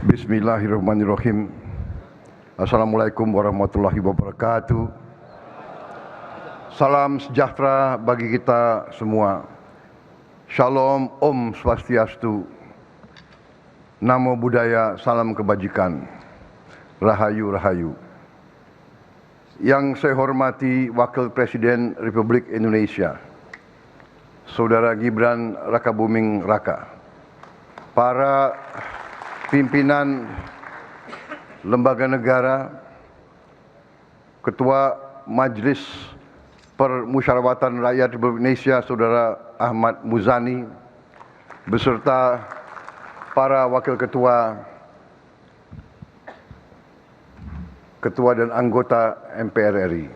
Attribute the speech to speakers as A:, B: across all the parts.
A: Bismillahirrahmanirrahim. Assalamualaikum warahmatullahi wabarakatuh. Salam sejahtera bagi kita semua. Shalom, Om Swastiastu. Namo Buddhaya, salam kebajikan. Rahayu, rahayu. Yang saya hormati Wakil Presiden Republik Indonesia, Saudara Gibran Rakabuming Raka, para pimpinan lembaga negara, Ketua Majelis Permusyawaratan Rakyat Republik Indonesia Saudara Ahmad Muzani, beserta para wakil ketua, ketua dan anggota MPR RI,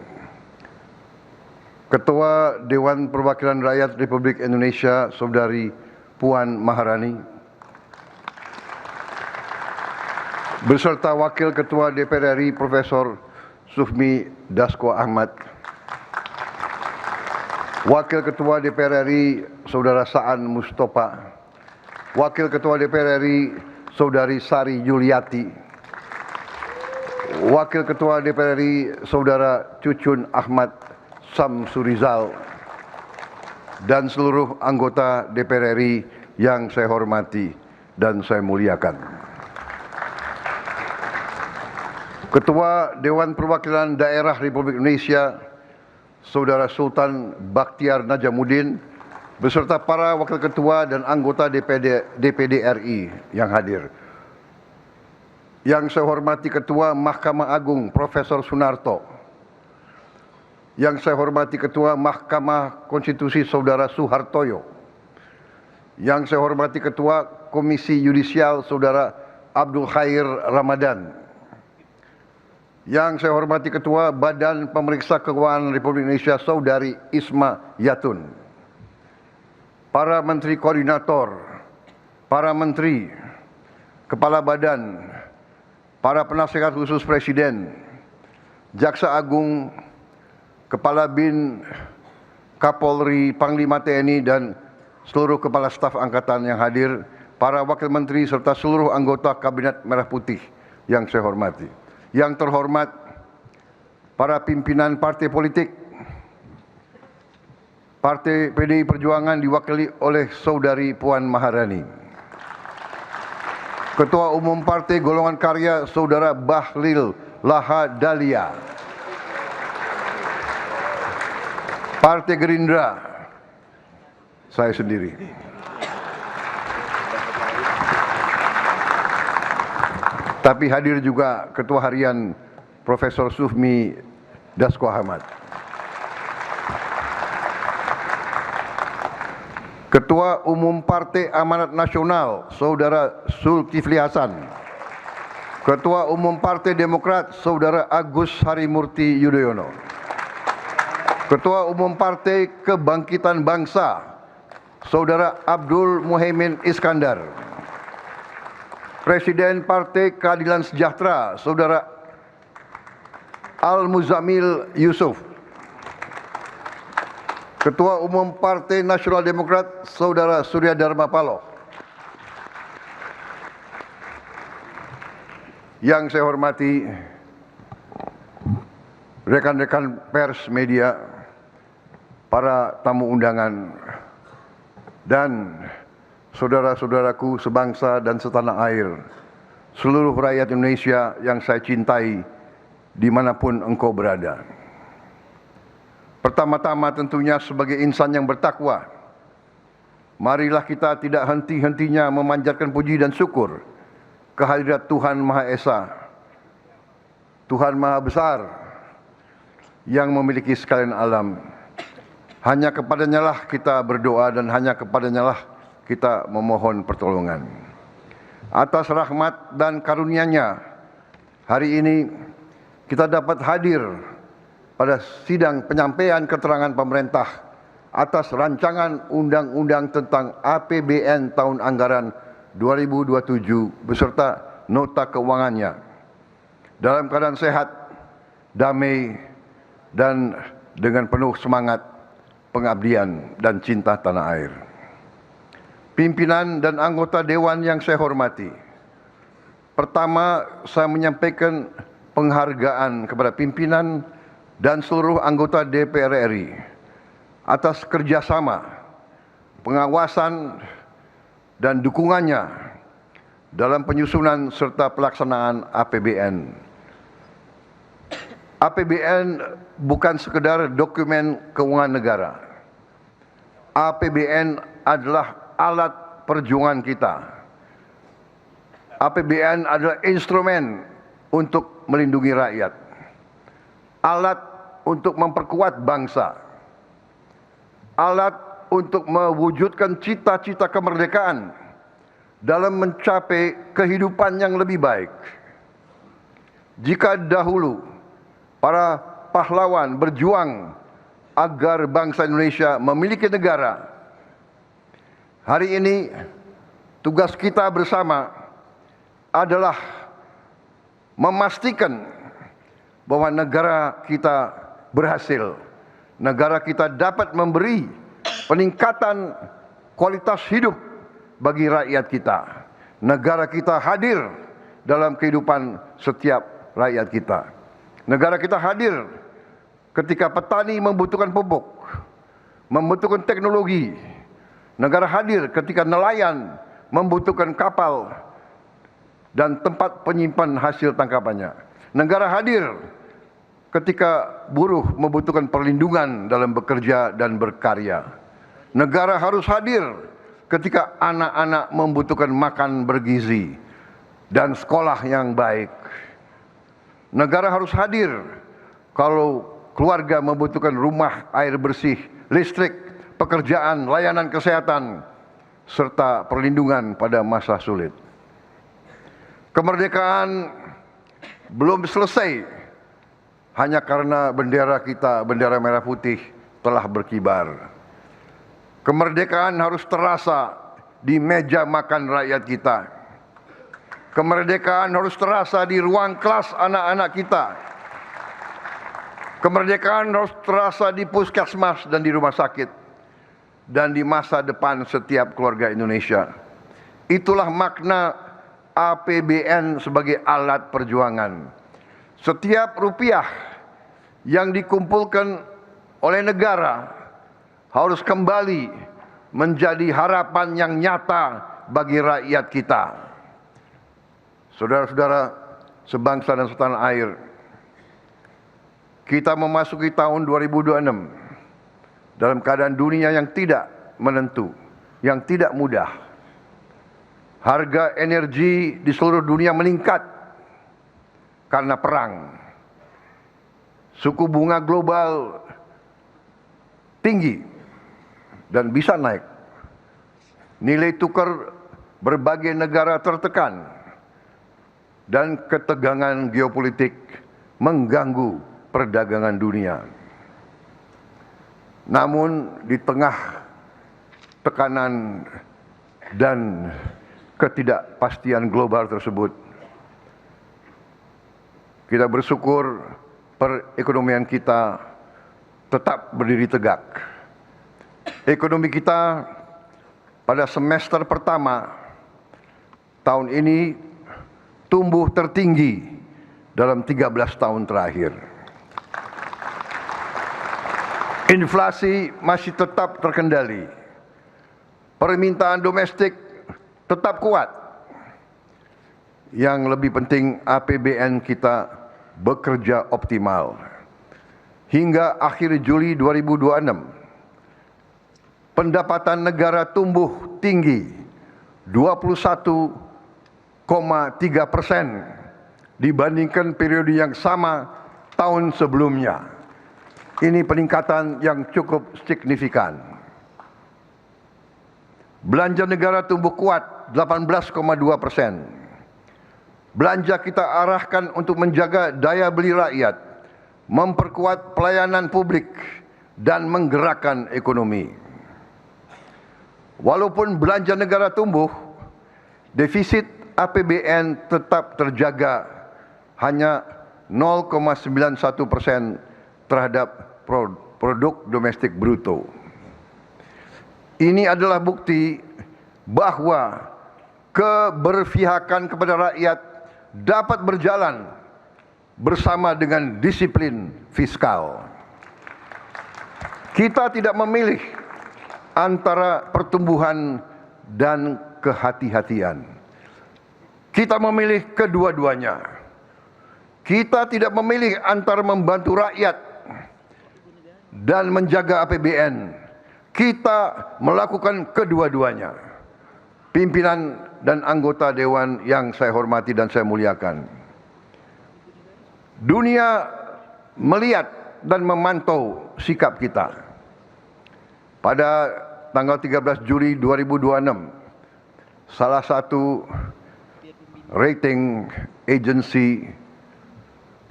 A: Ketua Dewan Perwakilan Rakyat Republik Indonesia Saudari Puan Maharani, beserta Wakil Ketua DPR RI Profesor Sufmi Dasko Ahmad, Wakil Ketua DPR RI Saudara Saan Mustafa, Wakil Ketua DPR RI Saudari Sari Yuliati, Wakil Ketua DPR RI Saudara Cucun Ahmad Samsurizal, dan seluruh anggota DPR RI yang saya hormati dan saya muliakan. Ketua Dewan Perwakilan Daerah Republik Indonesia Saudara Sultan Bakhtiar Najamuddin, beserta para wakil ketua dan anggota DPD RI yang hadir. Yang saya hormati Ketua Mahkamah Agung Profesor Sunarto, yang saya hormati Ketua Mahkamah Konstitusi Saudara Suhartoyo, yang saya hormati Ketua Komisi Yudisial Saudara Abdul Khair Ramadan, yang saya hormati Ketua Badan Pemeriksa Keuangan Republik Indonesia Saudari Isma Yatun, para Menteri Koordinator, para Menteri, Kepala Badan, para Penasihat Khusus Presiden, Jaksa Agung, Kepala BIN, Kapolri, Panglima TNI, dan seluruh Kepala Staf Angkatan yang hadir, para Wakil Menteri, serta seluruh anggota Kabinet Merah Putih yang saya hormati. Yang terhormat para pimpinan partai politik, Partai PDI Perjuangan diwakili oleh Saudari Puan Maharani, Ketua Umum Partai Golongan Karya Saudara Bahlil Lahadalia, Partai Gerindra saya sendiri, tapi hadir juga Ketua Harian Profesor Sufmi Dasko Ahmad, Ketua Umum Partai Amanat Nasional Saudara Zulkifli Hasan, Ketua Umum Partai Demokrat Saudara Agus Harimurti Yudhoyono, Ketua Umum Partai Kebangkitan Bangsa Saudara Abdul Muhaimin Iskandar, Presiden Partai Keadilan Sejahtera Saudara Al-Muzamil Yusuf, Ketua Umum Partai Nasional Demokrat Saudara Surya Dharma Paloh. Yang saya hormati rekan-rekan pers media, para tamu undangan, dan saudara-saudaraku sebangsa dan setanah air, seluruh rakyat Indonesia yang saya cintai dimanapun engkau berada. Pertama-tama tentunya sebagai insan yang bertakwa, marilah kita tidak henti-hentinya memanjatkan puji dan syukur kehadirat Tuhan Maha Esa, Tuhan Maha Besar yang memiliki sekalian alam. Hanya kepadanya lah kita berdoa dan hanya kepadanya lah kita memohon pertolongan. Atas rahmat dan karunia-Nya, hari ini kita dapat hadir pada sidang penyampaian keterangan pemerintah atas rancangan undang-undang tentang APBN tahun anggaran 2027 beserta nota keuangannya dalam keadaan sehat, damai, dan dengan penuh semangat pengabdian dan cinta tanah air. Pimpinan dan anggota dewan yang saya hormati, Pertama, saya menyampaikan penghargaan kepada pimpinan dan seluruh anggota DPR RI atas kerjasama, pengawasan, dan dukungannya dalam penyusunan serta pelaksanaan APBN. APBN bukan sekedar dokumen keuangan negara. APBN adalah alat perjuangan kita. APBN adalah instrumen untuk melindungi rakyat, alat untuk memperkuat bangsa, alat untuk mewujudkan cita-cita kemerdekaan dalam mencapai kehidupan yang lebih baik. Jika dahulu para pahlawan berjuang agar bangsa Indonesia memiliki negara, hari ini tugas kita bersama adalah memastikan bahwa negara kita berhasil, negara kita dapat memberi peningkatan kualitas hidup bagi rakyat kita, negara kita hadir dalam kehidupan setiap rakyat kita, negara kita hadir ketika petani membutuhkan pupuk, membutuhkan teknologi, negara hadir ketika nelayan membutuhkan kapal dan tempat penyimpan hasil tangkapannya. Negara hadir ketika buruh membutuhkan perlindungan dalam bekerja dan berkarya. Negara harus hadir ketika anak-anak membutuhkan makan bergizi dan sekolah yang baik. Negara harus hadir kalau keluarga membutuhkan rumah, air bersih, listrik, pekerjaan, layanan kesehatan, serta perlindungan pada masa sulit. Kemerdekaan belum selesai hanya karena bendera kita, bendera merah putih, telah berkibar. Kemerdekaan harus terasa di meja makan rakyat kita. Kemerdekaan harus terasa di ruang kelas anak-anak kita. Kemerdekaan harus terasa di puskesmas dan di rumah sakit dan di masa depan setiap keluarga Indonesia. Itulah makna APBN sebagai alat perjuangan. Setiap rupiah yang dikumpulkan oleh negara harus kembali menjadi harapan yang nyata bagi rakyat kita. Saudara-saudara sebangsa dan setanah air, kita memasuki tahun 2026 dalam keadaan dunia yang tidak menentu, yang tidak mudah. Harga energi di seluruh dunia meningkat karena perang. Suku bunga global tinggi dan bisa naik. Nilai tukar berbagai negara tertekan dan ketegangan geopolitik mengganggu perdagangan dunia. Namun di tengah tekanan dan ketidakpastian global tersebut, kita bersyukur perekonomian kita tetap berdiri tegak. Ekonomi kita pada semester pertama tahun ini tumbuh tertinggi dalam 13 tahun terakhir. Inflasi masih tetap terkendali. Permintaan domestik tetap kuat. Yang lebih penting, APBN kita bekerja optimal. Hingga akhir Juli 2026, pendapatan negara tumbuh tinggi 21,3% dibandingkan periode yang sama tahun sebelumnya. Ini peningkatan yang cukup signifikan. Belanja negara tumbuh kuat 18,2%. Belanja kita arahkan untuk menjaga daya beli rakyat, memperkuat pelayanan publik, dan menggerakkan ekonomi. Walaupun belanja negara tumbuh, defisit APBN tetap terjaga hanya 0,91% terhadap produk domestik bruto. Ini adalah bukti bahwa keberpihakan kepada rakyat dapat berjalan bersama dengan disiplin fiskal. Kita tidak memilih antara pertumbuhan dan kehati-hatian. Kita memilih kedua-duanya. Kita tidak memilih antara membantu rakyat dan menjaga APBN. Kita melakukan kedua-duanya. Pimpinan dan anggota dewan yang saya hormati dan saya muliakan. Dunia melihat dan memantau sikap kita. Pada tanggal 13 Juli 2026, salah satu rating agency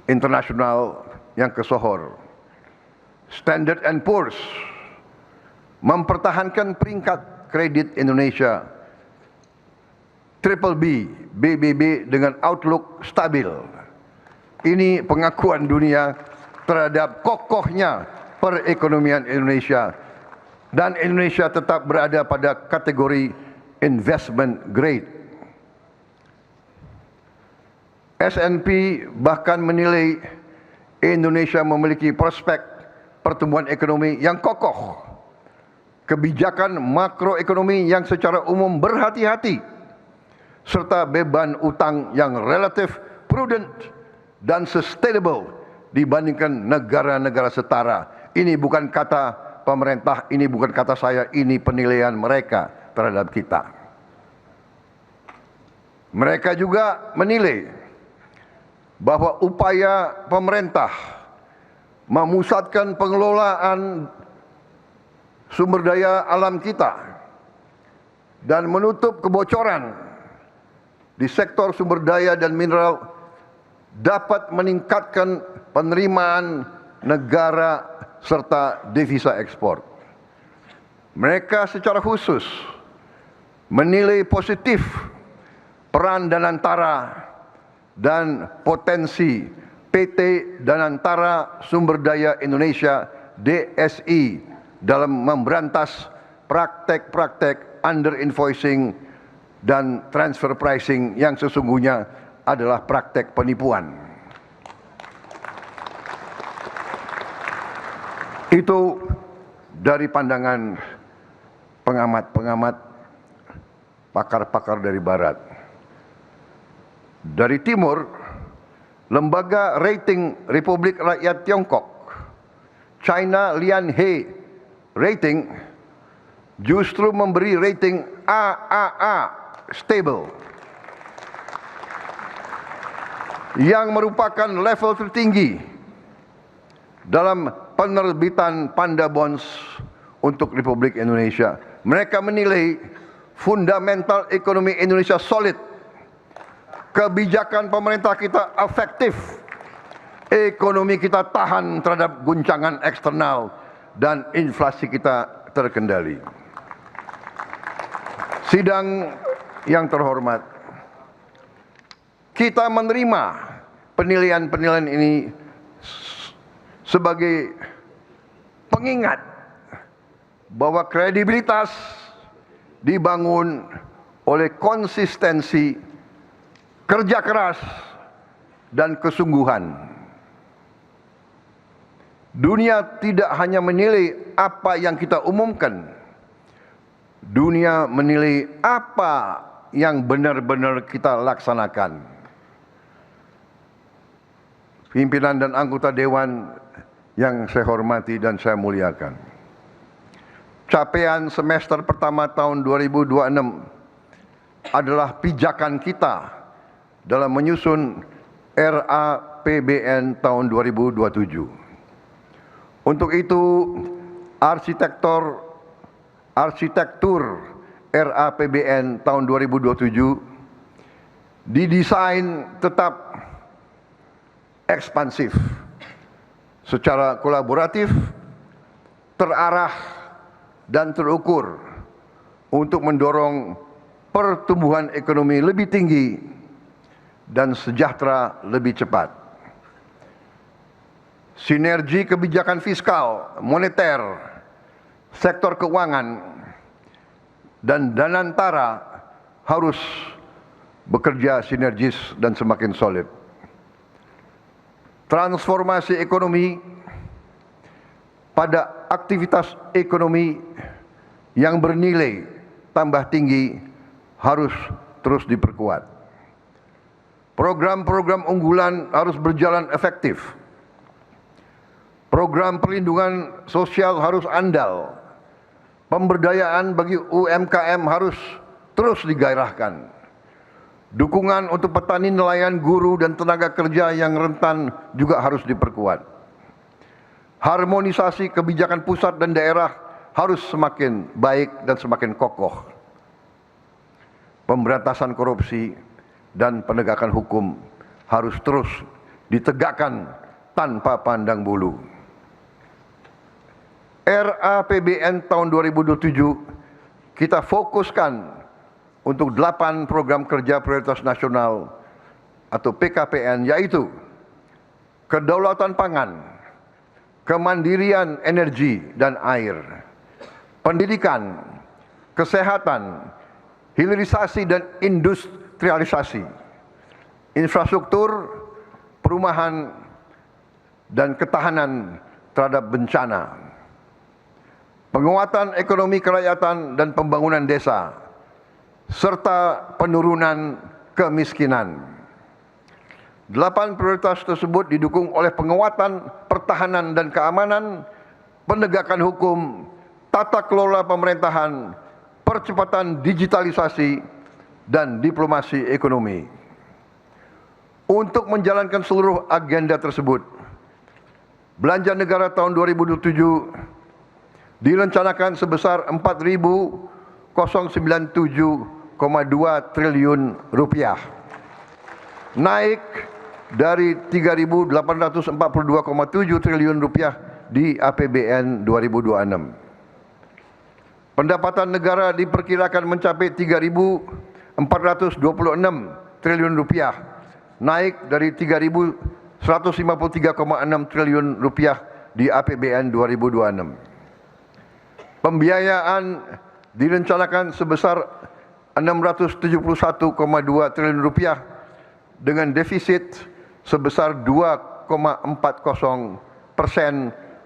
A: internasional yang kesohor, Standard & Poor's, mempertahankan peringkat kredit Indonesia BBB, BBB dengan outlook stabil. Ini pengakuan dunia terhadap kokohnya perekonomian Indonesia, dan Indonesia tetap berada pada kategori investment grade. S&P bahkan menilai Indonesia memiliki prospek pertumbuhan ekonomi yang kokoh, kebijakan makroekonomi yang secara umum berhati-hati, serta beban utang yang relatif prudent dan sustainable dibandingkan negara-negara setara. Ini bukan kata pemerintah, ini bukan kata saya, ini penilaian mereka terhadap kita. Mereka juga menilai bahwa upaya pemerintah memusatkan pengelolaan sumber daya alam kita dan menutup kebocoran di sektor sumber daya dan mineral dapat meningkatkan penerimaan negara serta devisa ekspor. Mereka secara khusus menilai positif peran Danantara dan potensi PT Danantara Sumber Daya Indonesia DSI dalam memberantas praktek-praktek under invoicing dan transfer pricing yang sesungguhnya adalah praktek penipuan. Itu dari pandangan pengamat-pengamat, pakar-pakar dari barat. Dari timur, lembaga rating Republik Rakyat Tiongkok, China Lianhe Rating, justru memberi rating AAA stable, yang merupakan level tertinggi dalam penerbitan Panda Bonds untuk Republik Indonesia. Mereka menilai fundamental ekonomi Indonesia solid, kebijakan pemerintah kita efektif, ekonomi kita tahan terhadap guncangan eksternal, dan inflasi kita terkendali. Sidang yang terhormat, kita menerima penilaian-penilaian ini sebagai pengingat bahwa kredibilitas dibangun oleh konsistensi, kerja keras, dan kesungguhan. Dunia tidak hanya menilai apa yang kita umumkan, dunia menilai apa yang benar-benar kita laksanakan. Pimpinan dan anggota dewan yang saya hormati dan saya muliakan, capaian semester pertama tahun 2026 adalah pijakan kita dalam menyusun RAPBN tahun 2027. Untuk itu, arsitektur RAPBN tahun 2027 didesain tetap ekspansif, secara kolaboratif, terarah, dan terukur untuk mendorong pertumbuhan ekonomi lebih tinggi dan sejahtera lebih cepat. Sinergi kebijakan fiskal, moneter, sektor keuangan, dan Danantara harus bekerja sinergis dan semakin solid. Transformasi ekonomi pada aktivitas ekonomi yang bernilai tambah tinggi harus terus diperkuat. Program-program unggulan harus berjalan efektif. Program perlindungan sosial harus andal. Pemberdayaan bagi UMKM harus terus digairahkan. Dukungan untuk petani, nelayan, guru, dan tenaga kerja yang rentan juga harus diperkuat. Harmonisasi kebijakan pusat dan daerah harus semakin baik dan semakin kokoh. Pemberantasan korupsi dan penegakan hukum harus terus ditegakkan tanpa pandang bulu. RAPBN tahun 2027 kita fokuskan untuk 8 program kerja prioritas nasional atau PKPN, yaitu kedaulatan pangan, kemandirian energi dan air, pendidikan, kesehatan, hilirisasi dan industrialisasi, infrastruktur, perumahan, dan ketahanan terhadap bencana, penguatan ekonomi kerakyatan dan pembangunan desa, serta penurunan kemiskinan. 8 prioritas tersebut didukung oleh penguatan pertahanan dan keamanan, penegakan hukum, tata kelola pemerintahan, percepatan digitalisasi, dan diplomasi ekonomi. Untuk menjalankan seluruh agenda tersebut, belanja negara tahun 2027 direncanakan sebesar 4.097,2 triliun rupiah, naik dari 3.842,7 triliun rupiah di APBN 2026. Pendapatan negara diperkirakan mencapai 3.426 triliun rupiah, naik dari 3.153,6 triliun rupiah di APBN 2026. Pembiayaan direncanakan sebesar 671,2 triliun rupiah dengan defisit sebesar 2,40%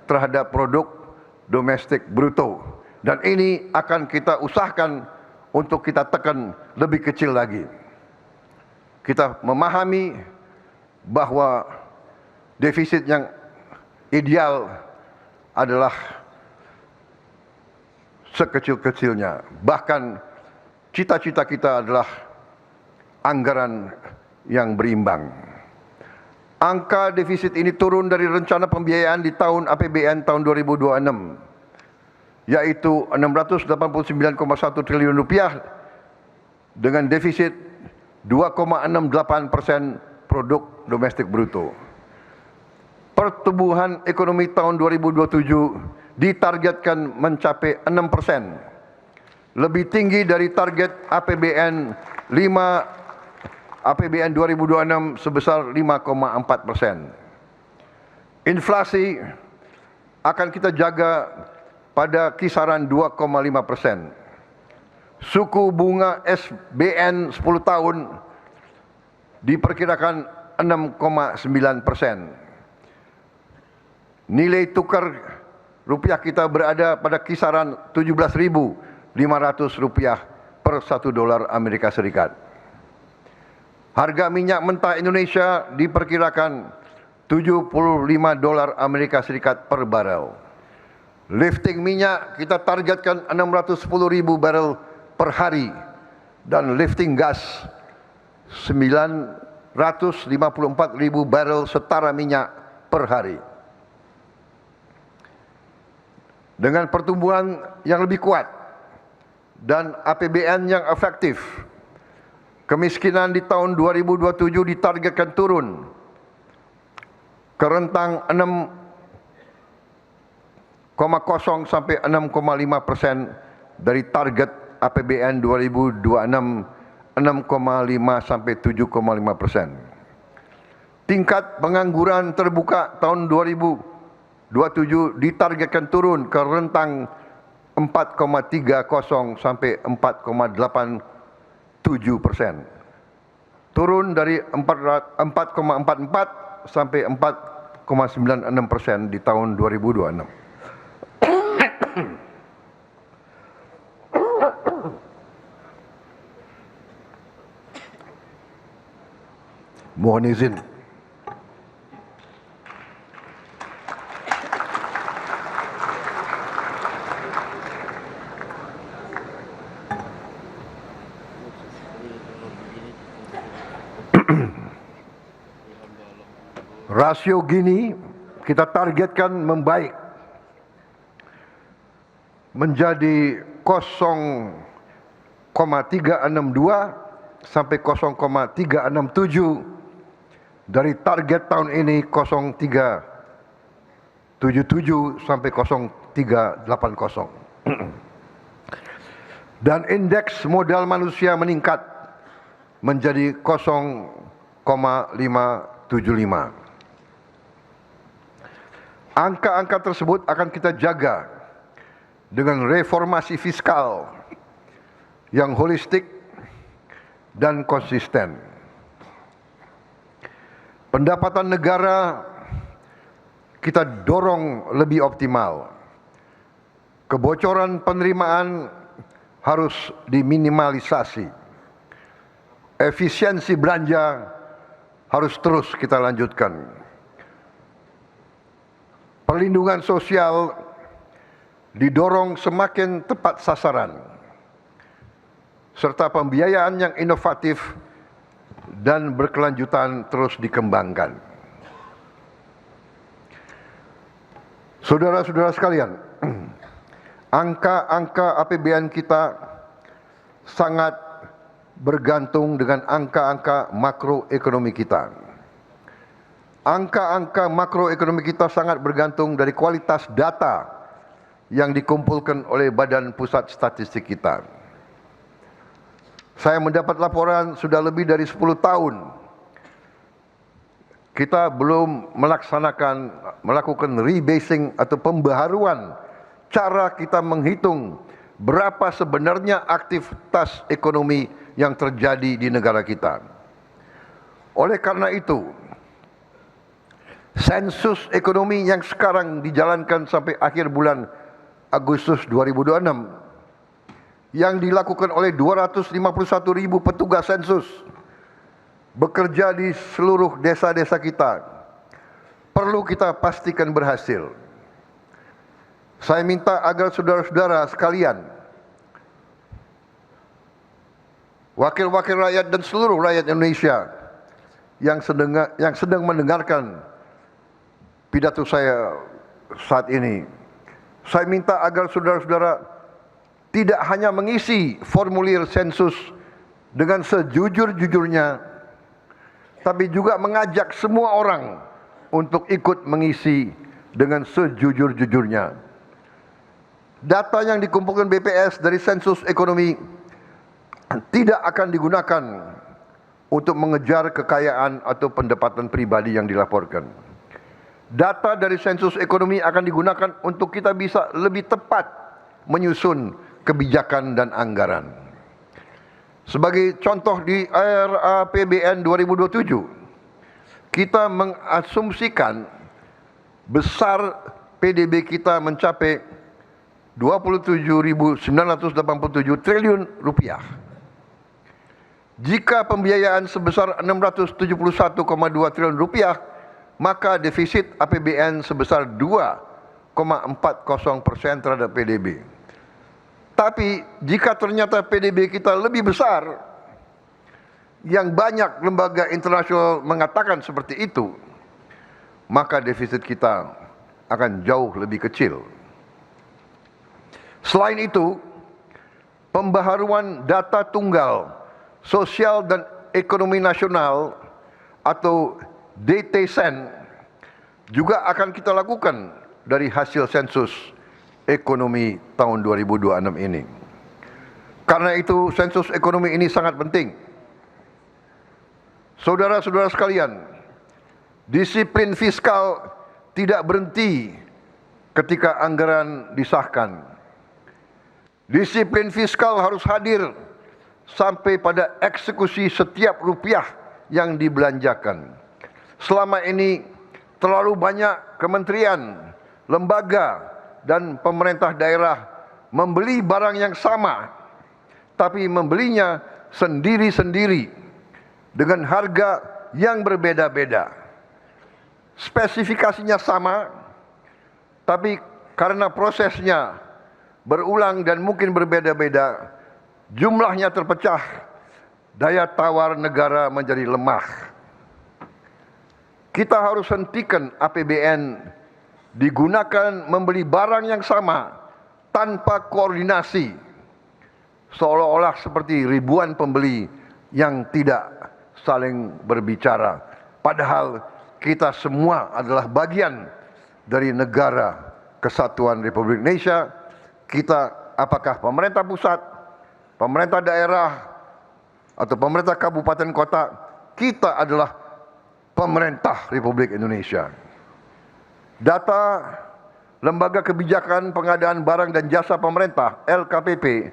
A: terhadap produk domestik bruto. Dan ini akan kita usahakan untuk kita tekan lebih kecil lagi. Kita memahami bahwa defisit yang ideal adalah sekecil-kecilnya. Bahkan cita-cita kita adalah anggaran yang berimbang. Angka defisit ini turun dari rencana pembiayaan di tahun APBN tahun 2026, yaitu 689,1 triliun rupiah dengan defisit 2,68% produk domestik bruto. Pertumbuhan ekonomi tahun 2027 ditargetkan mencapai 6%, lebih tinggi dari target APBN 2026 sebesar 5,4%. Inflasi akan kita jaga pada kisaran 2,5%. Suku bunga SBN 10 tahun diperkirakan 6,9%. Nilai tukar rupiah kita berada pada kisaran 17.500 rupiah per 1 dolar Amerika Serikat. Harga minyak mentah Indonesia diperkirakan 75 dolar Amerika Serikat per barel. Lifting minyak kita targetkan 610.000 barel per hari dan lifting gas 954.000 barel setara minyak per hari. Dengan pertumbuhan yang lebih kuat dan APBN yang efektif, kemiskinan di tahun 2027 ditargetkan turun ke rentang 6,0 sampai 6,5% dari target APBN 2026 6,5 sampai 7,5%. Tingkat pengangguran terbuka tahun 2027 ditargetkan turun ke rentang 4,30 sampai 4,87%. turun dari 4,44 sampai 4,96% di tahun 2026. Mohon izin. Rasio Gini kita targetkan membaik menjadi 0,362 sampai 0,367 dari target tahun ini 0,377 sampai 0,380. Dan indeks modal manusia meningkat menjadi 0,575. Angka-angka tersebut akan kita jaga dengan reformasi fiskal yang holistik dan konsisten. Pendapatan negara kita dorong lebih optimal. Kebocoran penerimaan harus diminimalisasi. Efisiensi belanja harus terus kita lanjutkan. Perlindungan sosial didorong semakin tepat sasaran, serta pembiayaan yang inovatif dan berkelanjutan terus dikembangkan. Saudara-saudara sekalian, angka-angka APBN kita sangat bergantung dengan angka-angka makroekonomi kita. Angka-angka makroekonomi kita sangat bergantung dari kualitas data yang dikumpulkan oleh Badan Pusat Statistik kita. Saya mendapat laporan sudah lebih dari 10 tahun kita belum melakukan rebasing atau pembaharuan cara kita menghitung berapa sebenarnya aktivitas ekonomi yang terjadi di negara kita. Oleh karena itu, sensus ekonomi yang sekarang dijalankan sampai akhir bulan Agustus 2026 yang dilakukan oleh 251.000 petugas sensus bekerja di seluruh desa-desa kita perlu kita pastikan berhasil. Saya minta agar saudara-saudara sekalian, wakil-wakil rakyat dan seluruh rakyat Indonesia yang sedang mendengarkan pidato saya saat ini, saya minta agar saudara-saudara tidak hanya mengisi formulir sensus dengan sejujur-jujurnya, tapi juga mengajak semua orang untuk ikut mengisi dengan sejujur-jujurnya. Data yang dikumpulkan BPS dari sensus ekonomi tidak akan digunakan untuk mengejar kekayaan atau pendapatan pribadi yang dilaporkan. Data dari sensus ekonomi akan digunakan untuk kita bisa lebih tepat menyusun kebijakan dan anggaran. Sebagai contoh di RAPBN 2027, kita mengasumsikan besar PDB kita mencapai 27.987 triliun rupiah. Jika pembiayaan sebesar 671,2 triliun rupiah, maka defisit APBN sebesar 2,40% terhadap PDB. Tapi jika ternyata PDB kita lebih besar, yang banyak lembaga internasional mengatakan seperti itu, maka defisit kita akan jauh lebih kecil. Selain itu, pembaharuan data tunggal sosial dan ekonomi nasional atau DTSEN juga akan kita lakukan dari hasil sensus ekonomi tahun 2026 ini. Karena itu sensus ekonomi ini sangat penting. Saudara-saudara sekalian, disiplin fiskal tidak berhenti ketika anggaran disahkan. Disiplin fiskal harus hadir sampai pada eksekusi setiap rupiah yang dibelanjakan. Selama ini terlalu banyak kementerian, lembaga, dan pemerintah daerah membeli barang yang sama, tapi membelinya sendiri-sendiri dengan harga yang berbeda-beda. Spesifikasinya sama, tapi karena prosesnya berulang dan mungkin berbeda-beda, jumlahnya terpecah, daya tawar negara menjadi lemah. Kita harus hentikan APBN digunakan membeli barang yang sama tanpa koordinasi, seolah-olah seperti ribuan pembeli yang tidak saling berbicara. Padahal kita semua adalah bagian dari negara Kesatuan Republik Indonesia. Kita, apakah pemerintah pusat, pemerintah daerah, atau pemerintah kabupaten kota, kita adalah pemerintah Republik Indonesia. Data Lembaga Kebijakan Pengadaan Barang dan Jasa Pemerintah (LKPP)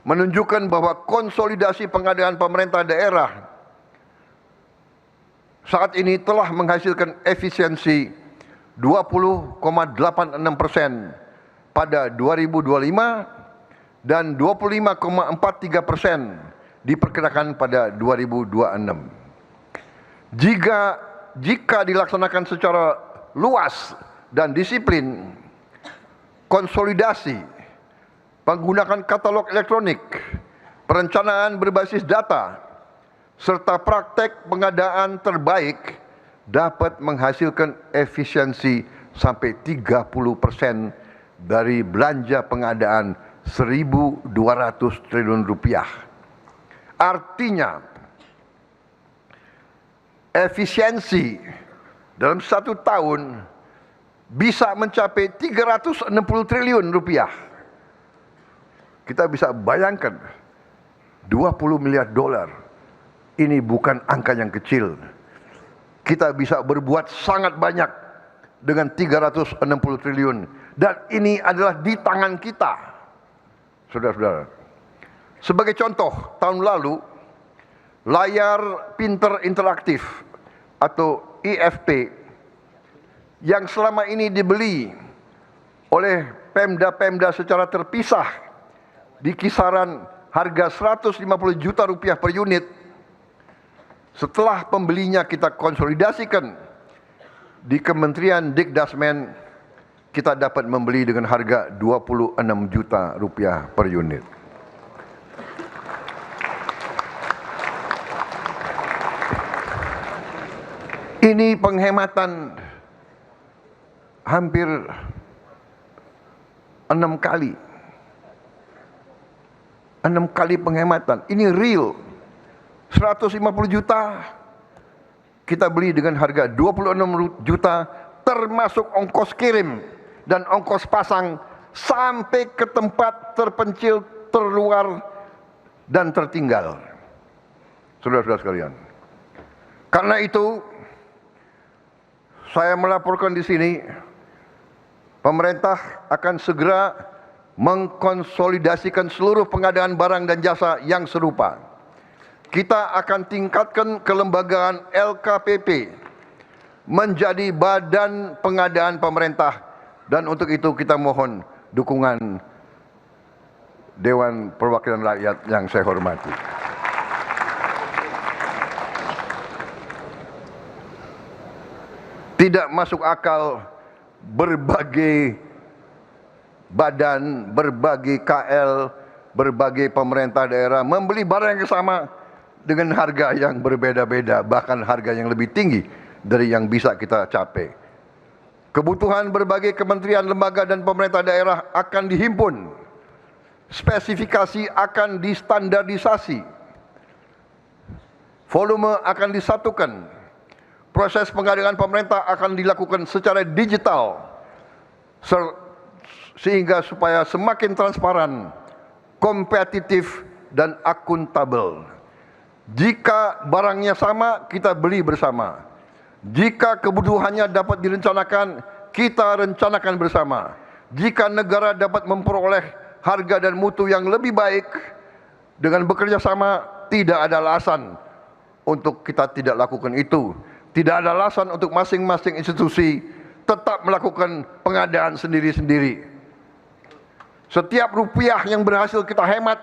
A: menunjukkan bahwa konsolidasi pengadaan pemerintah daerah saat ini telah menghasilkan efisiensi 20,86% pada 2025 dan 25,43% diperkirakan pada 2026. Jika dilaksanakan secara luas dan disiplin, konsolidasi, penggunaan katalog elektronik, perencanaan berbasis data, serta praktek pengadaan terbaik dapat menghasilkan efisiensi sampai 30% dari belanja pengadaan 1.200 triliun rupiah. Artinya, efisiensi dalam 1 tahun bisa mencapai 360 triliun rupiah. Kita bisa bayangkan 20 miliar dolar. Ini bukan angka yang kecil. Kita bisa berbuat sangat banyak dengan 360 triliun. Dan ini adalah di tangan kita, saudara-saudara. Sebagai contoh, tahun lalu, layar pintar interaktif atau IFP yang selama ini dibeli oleh Pemda-Pemda secara terpisah di kisaran harga 150 juta rupiah per unit, setelah pembelinya kita konsolidasikan di Kementerian Dikdasmen, kita dapat membeli dengan harga 26 juta rupiah per unit. Ini penghematan hampir 6 kali. 6 kali penghematan. Ini real. 150 juta kita beli dengan harga 26 juta termasuk ongkos kirim dan ongkos pasang sampai ke tempat terpencil, terluar, dan tertinggal. Saudara-saudara sekalian. Karena itu saya melaporkan di sini, pemerintah akan segera mengkonsolidasikan seluruh pengadaan barang dan jasa yang serupa. Kita akan tingkatkan kelembagaan LKPP menjadi badan pengadaan pemerintah, dan untuk itu kita mohon dukungan Dewan Perwakilan Rakyat yang saya hormati. Tidak masuk akal berbagai badan, berbagai KL, berbagai pemerintah daerah membeli barang yang sama dengan harga yang berbeda-beda, bahkan harga yang lebih tinggi dari yang bisa kita capai. Kebutuhan berbagai kementerian, lembaga, dan pemerintah daerah akan dihimpun. Spesifikasi akan distandardisasi. Volume akan disatukan. Proses pengadaan pemerintah akan dilakukan secara digital sehingga supaya semakin transparan, kompetitif, dan akuntabel. Jika barangnya sama, kita beli bersama. Jika kebutuhannya dapat direncanakan, kita rencanakan bersama. Jika negara dapat memperoleh harga dan mutu yang lebih baik dengan bekerja sama, tidak ada alasan untuk kita tidak lakukan itu. Tidak ada alasan untuk masing-masing institusi tetap melakukan pengadaan sendiri-sendiri. Setiap rupiah yang berhasil kita hemat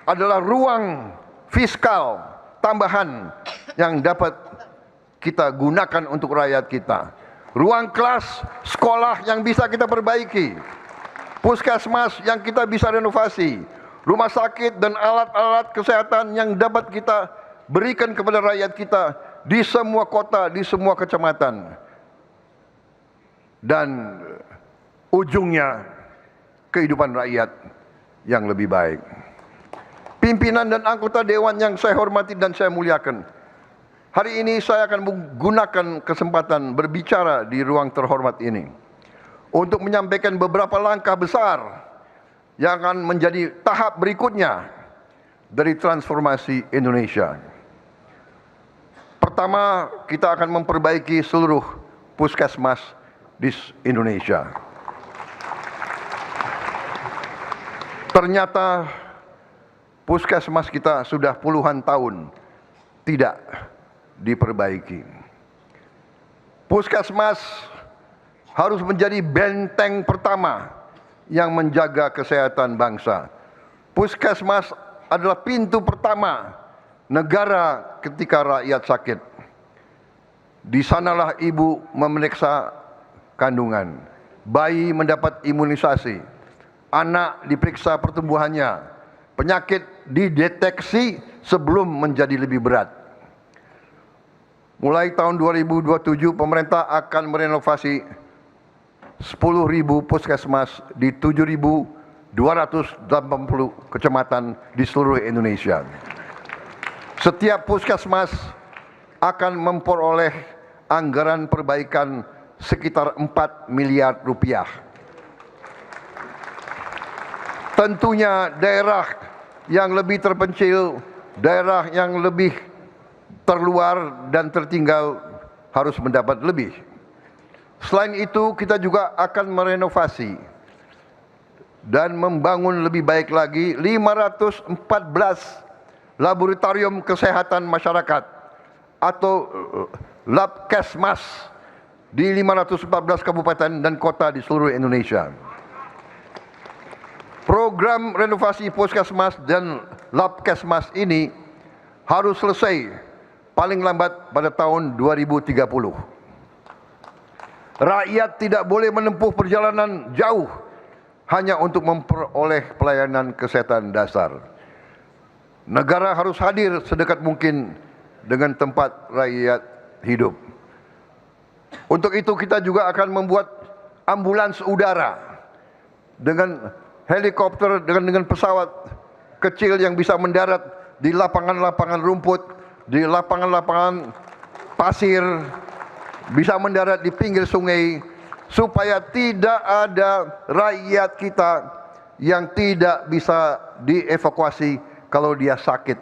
A: adalah ruang fiskal tambahan yang dapat kita gunakan untuk rakyat kita. Ruang kelas sekolah yang bisa kita perbaiki, puskesmas yang kita bisa renovasi, rumah sakit dan alat-alat kesehatan yang dapat kita berikan kepada rakyat kita di semua kota, di semua kecamatan. Dan ujungnya kehidupan rakyat yang lebih baik. Pimpinan dan anggota dewan yang saya hormati dan saya muliakan, hari ini saya akan menggunakan kesempatan berbicara di ruang terhormat ini untuk menyampaikan beberapa langkah besar yang akan menjadi tahap berikutnya dari transformasi Indonesia. Pertama, kita akan memperbaiki seluruh puskesmas di Indonesia. Ternyata puskesmas kita sudah puluhan tahun tidak diperbaiki. Puskesmas harus menjadi benteng pertama yang menjaga kesehatan bangsa. Puskesmas adalah pintu pertama negara ketika rakyat sakit. Di sanalah ibu memeriksa kandungan, bayi mendapat imunisasi, anak diperiksa pertumbuhannya, penyakit dideteksi sebelum menjadi lebih berat. Mulai tahun 2027 pemerintah akan merenovasi 10.000 puskesmas di 7.280 kecamatan di seluruh Indonesia. Setiap puskesmas akan memperoleh anggaran perbaikan sekitar 4 miliar rupiah. Tentunya daerah yang lebih terpencil, daerah yang lebih terluar dan tertinggal harus mendapat lebih. Selain itu, kita juga akan merenovasi dan membangun lebih baik lagi 514 laboratorium kesehatan masyarakat atau Labkesmas di 514 kabupaten dan kota di seluruh Indonesia. Program renovasi puskesmas dan Labkesmas ini harus selesai paling lambat pada tahun 2030. Rakyat tidak boleh menempuh perjalanan jauh hanya untuk memperoleh pelayanan kesehatan dasar. Negara harus hadir sedekat mungkin dengan tempat rakyat hidup. Untuk itu kita juga akan membuat ambulans udara dengan helikopter, dengan pesawat kecil yang bisa mendarat di lapangan-lapangan rumput, di lapangan-lapangan pasir, bisa mendarat di pinggir sungai, supaya tidak ada rakyat kita yang tidak bisa dievakuasi kalau dia sakit.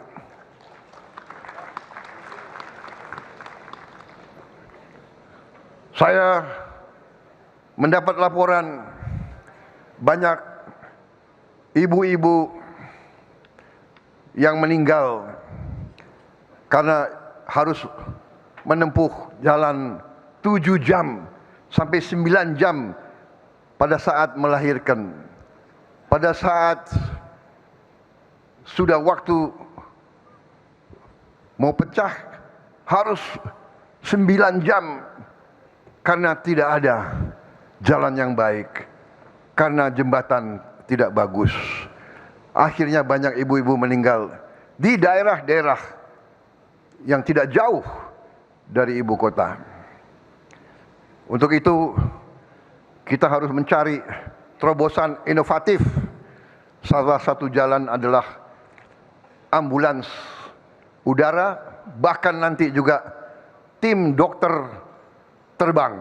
A: Saya mendapat laporan banyak ibu-ibu yang meninggal karena harus menempuh jalan 7 jam sampai 9 jam pada saat melahirkan. Pada saat sudah waktu mau pecah harus 9 jam karena tidak ada jalan yang baik, karena jembatan tidak bagus. Akhirnya banyak ibu-ibu meninggal di daerah-daerah yang tidak jauh dari ibu kota. Untuk itu kita harus mencari terobosan inovatif. Salah satu jalan adalah ambulans udara, bahkan nanti juga tim dokter terbang.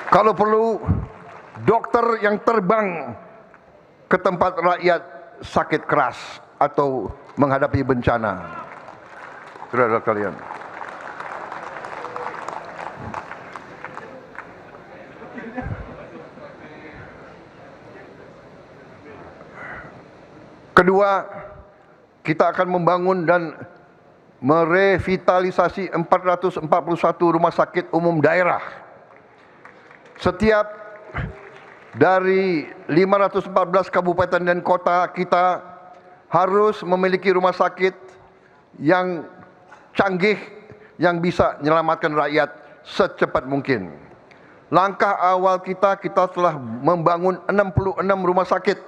A: Kalau perlu, dokter yang terbang ke tempat rakyat sakit keras atau menghadapi bencana. Saudara kalian, kedua, kita akan membangun dan merevitalisasi 441 rumah sakit umum daerah. Setiap dari 514 kabupaten dan kota kita harus memiliki rumah sakit yang canggih yang bisa menyelamatkan rakyat secepat mungkin. Langkah awal kita telah membangun 66 rumah sakit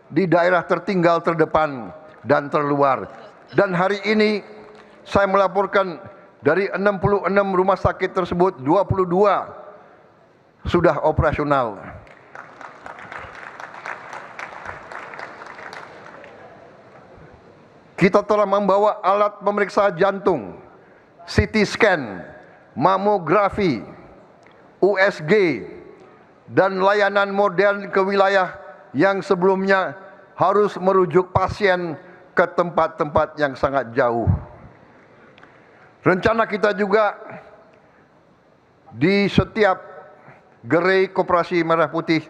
A: di daerah tertinggal, terdepan, dan terluar. Dan hari ini saya melaporkan dari 66 rumah sakit tersebut 22 sudah operasional. Kita telah membawa alat pemeriksa jantung, CT scan, mamografi, USG, dan layanan modern ke wilayah yang sebelumnya harus merujuk pasien ke tempat-tempat yang sangat jauh. Rencana kita juga di setiap gerai Koperasi Merah Putih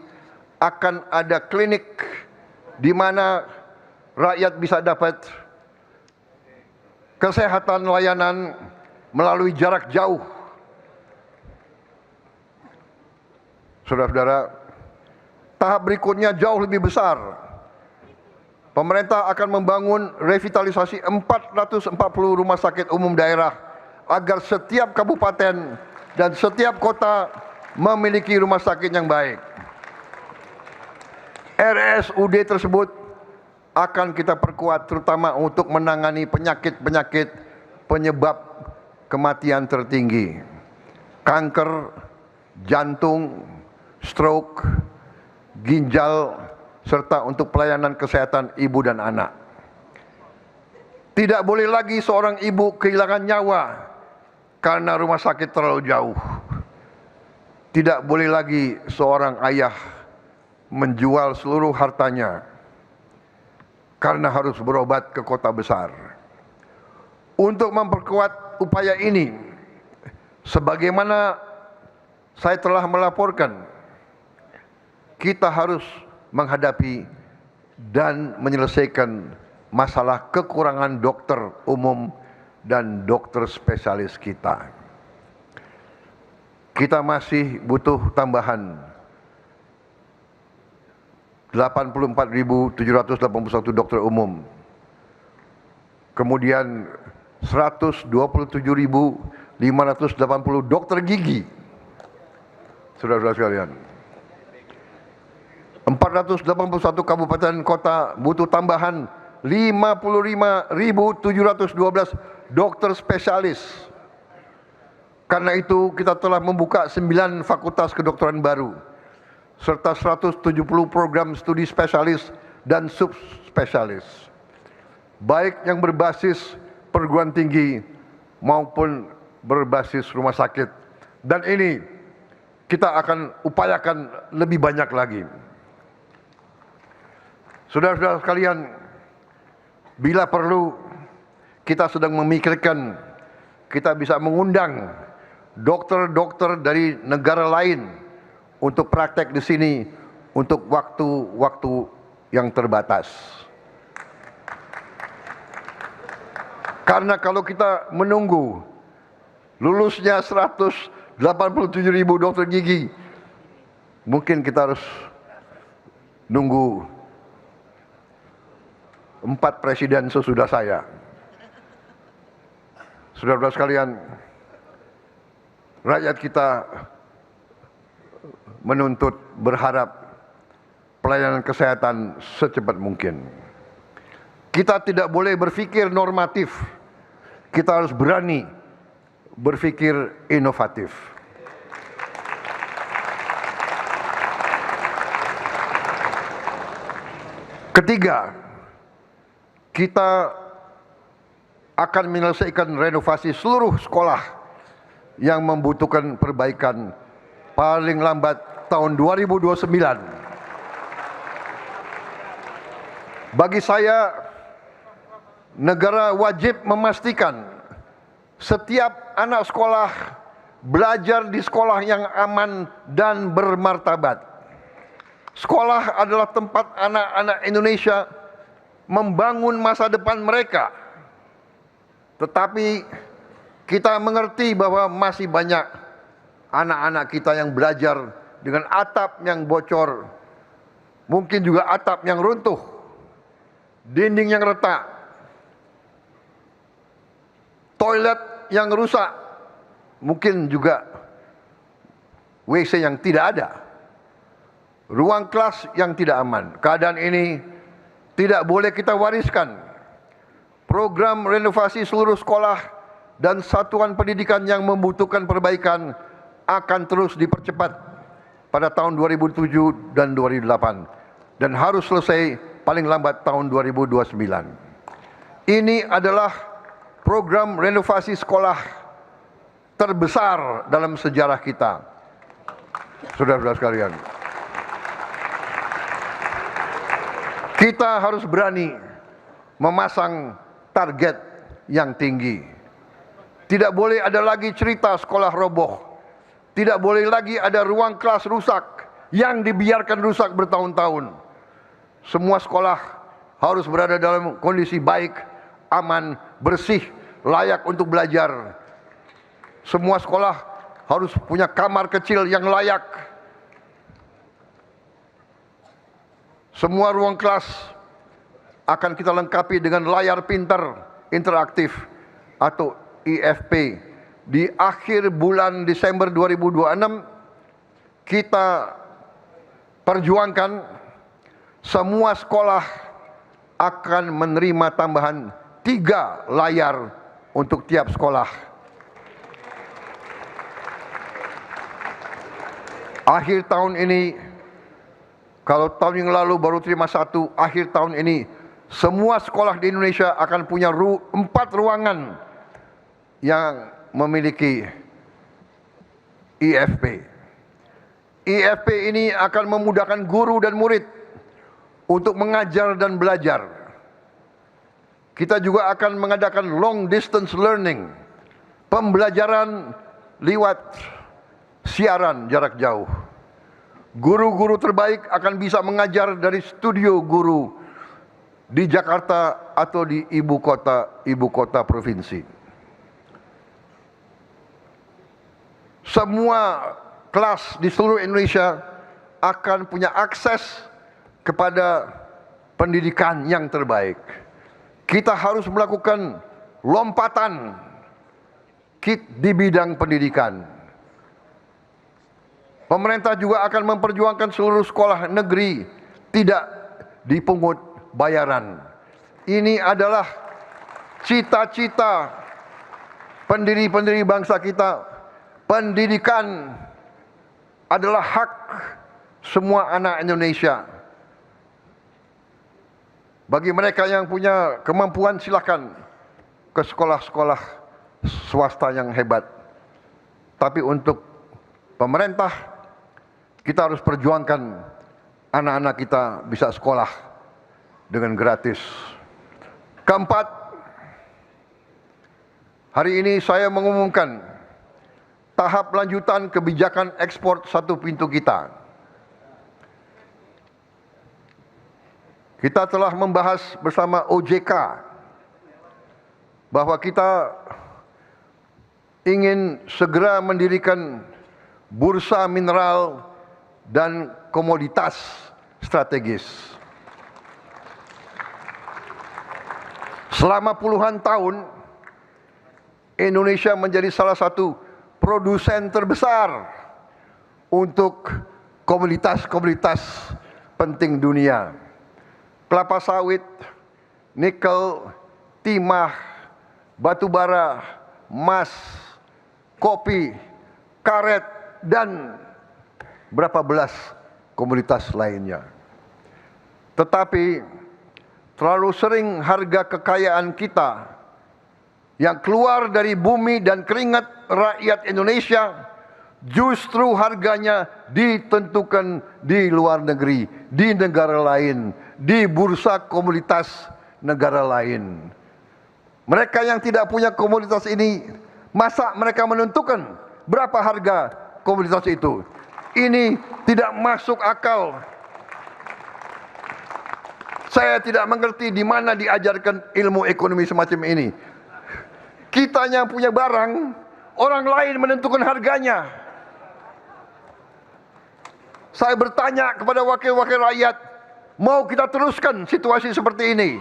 A: akan ada klinik di mana rakyat bisa dapat kesehatan layanan melalui jarak jauh. Saudara-saudara, tahap berikutnya jauh lebih besar. Pemerintah akan membangun revitalisasi 440 rumah sakit umum daerah agar setiap kabupaten dan setiap kota memiliki rumah sakit yang baik. RSUD tersebut akan kita perkuat terutama untuk menangani penyakit-penyakit penyebab kematian tertinggi. Kanker, jantung, stroke, ginjal, serta untuk pelayanan kesehatan ibu dan anak. Tidak boleh lagi seorang ibu kehilangan nyawa karena rumah sakit terlalu jauh. Tidak boleh lagi seorang ayah menjual seluruh hartanya karena harus berobat ke kota besar. Untuk memperkuat upaya ini, sebagaimana saya telah melaporkan, kita harus menghadapi dan menyelesaikan masalah kekurangan dokter umum dan dokter spesialis kita. Kita masih butuh tambahan 84.781 dokter umum. Kemudian 127.580 dokter gigi. Saudara-saudara sekalian. 481 kabupaten kota butuh tambahan 55.712 dokter spesialis. Karena itu kita telah membuka 9 fakultas kedokteran baru serta 170 program studi spesialis dan subspesialis, baik yang berbasis perguruan tinggi maupun berbasis rumah sakit. Dan ini kita akan upayakan lebih banyak lagi. Saudara-saudara sekalian, bila perlu kita sedang memikirkan kita bisa mengundang dokter-dokter dari negara lain untuk praktek di sini untuk waktu-waktu yang terbatas. Karena kalau kita menunggu lulusnya 187.000 dokter gigi, mungkin kita harus nunggu 4 presiden sesudah saya. Saudara-saudara sekalian, rakyat kita menuntut, berharap pelayanan kesehatan secepat mungkin. Kita tidak boleh berpikir normatif, kita harus berani berpikir inovatif. Ketiga, kita akan menyelesaikan renovasi seluruh sekolah yang membutuhkan perbaikan paling lambat tahun 2029. Bagi saya, negara wajib memastikan setiap anak sekolah belajar di sekolah yang aman dan bermartabat. Sekolah adalah tempat anak-anak Indonesia membangun masa depan mereka. Tetapi kita mengerti bahwa masih banyak anak-anak kita yang belajar dengan atap yang bocor, mungkin juga atap yang runtuh, dinding yang retak, toilet yang rusak, mungkin juga WC yang tidak ada, ruang kelas yang tidak aman. Keadaan ini tidak boleh kita wariskan. Program renovasi seluruh sekolah dan satuan pendidikan yang membutuhkan perbaikan akan terus dipercepat pada tahun 2007 dan 2008 dan harus selesai paling lambat tahun 2029. Ini adalah program renovasi sekolah terbesar dalam sejarah kita. Saudara-saudara sekalian, kita harus berani memasang target yang tinggi. Tidak boleh ada lagi cerita sekolah roboh. Tidak boleh lagi ada ruang kelas rusak yang dibiarkan rusak bertahun-tahun. Semua sekolah harus berada dalam kondisi baik, aman, bersih, layak untuk belajar. Semua sekolah harus punya kamar kecil yang layak. Semua ruang kelas akan kita lengkapi dengan layar pintar interaktif atau IFP. Di akhir bulan Desember 2026 kita perjuangkan semua sekolah akan menerima tambahan 3 layar untuk tiap sekolah. Akhir tahun ini, kalau tahun yang lalu baru terima 1, akhir tahun ini semua sekolah di Indonesia akan punya 4 ruangan yang memiliki IFP. IFP ini akan memudahkan guru dan murid untuk mengajar dan belajar. Kita juga akan mengadakan long distance learning, pembelajaran lewat siaran jarak jauh. Guru-guru terbaik akan bisa mengajar dari studio guru di Jakarta atau di ibu kota provinsi. Semua kelas di seluruh Indonesia akan punya akses kepada pendidikan yang terbaik. Kita harus melakukan lompatan di bidang pendidikan. Pemerintah juga akan memperjuangkan seluruh sekolah negeri tidak dipungut bayaran. Ini adalah cita-cita pendiri-pendiri bangsa kita. Pendidikan adalah hak semua anak Indonesia. Bagi mereka yang punya kemampuan, silakan ke sekolah-sekolah swasta yang hebat. Tapi untuk pemerintah, kita harus perjuangkan anak-anak kita bisa sekolah dengan gratis. Keempat, hari ini saya mengumumkan tahap lanjutan kebijakan ekspor 1 pintu kita. Kita telah membahas bersama OJK bahwa kita ingin segera mendirikan bursa mineral dan komoditas strategis. Selama puluhan tahun, Indonesia menjadi salah satu produsen terbesar untuk komoditas-komoditas penting dunia. Kelapa sawit, nikel, timah, batu bara, emas, kopi, karet, dan berapa belas komoditas lainnya. Tetapi terlalu sering harga kekayaan kita yang keluar dari bumi dan keringat rakyat Indonesia justru harganya ditentukan di luar negeri, di negara lain, di bursa komoditas negara lain. Mereka yang tidak punya komoditas ini, masa mereka menentukan berapa harga komoditas itu? Ini tidak masuk akal. Saya tidak mengerti di mana diajarkan ilmu ekonomi semacam ini. Kitanya punya barang, orang lain menentukan harganya. Saya bertanya kepada wakil-wakil rakyat, mau kita teruskan situasi seperti ini?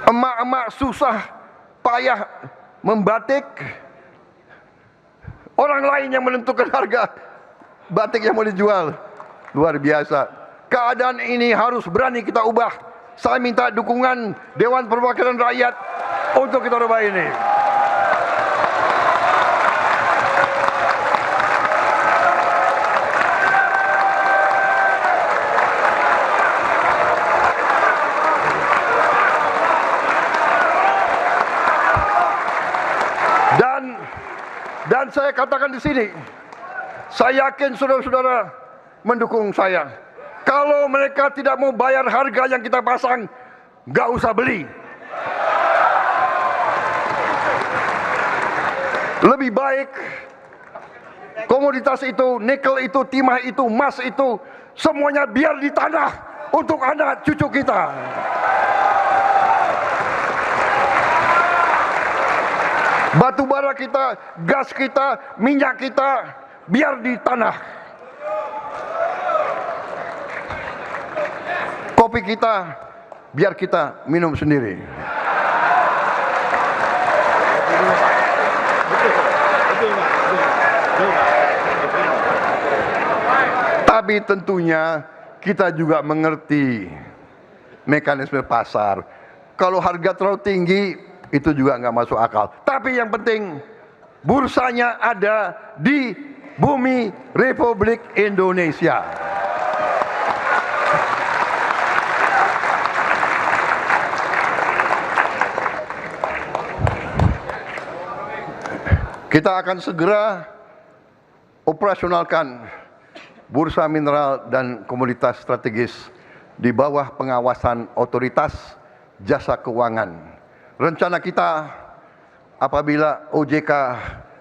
A: Emak-emak susah payah membatik, orang lain yang menentukan harga batik yang mau dijual. Luar biasa. Keadaan ini harus berani kita ubah. Saya minta dukungan Dewan Perwakilan Rakyat untuk kita ubah ini. Dan saya katakan di sini, saya yakin saudara-saudara mendukung saya. Kalau mereka tidak mau bayar harga yang kita pasang, nggak usah beli. Lebih baik komoditas itu, nikel itu, timah itu, emas itu, semuanya biar di tanah untuk anak cucu kita. Batu bara kita, gas kita, minyak kita, biar di tanah. Kopi kita, biar kita minum sendiri. Tapi tentunya kita juga mengerti mekanisme pasar. Kalau harga terlalu tinggi, itu juga nggak masuk akal. Tapi yang penting bursanya ada di bumi Republik Indonesia. Kita akan segera operasionalkan bursa mineral dan komoditas strategis di bawah pengawasan otoritas jasa keuangan. Rencana kita apabila OJK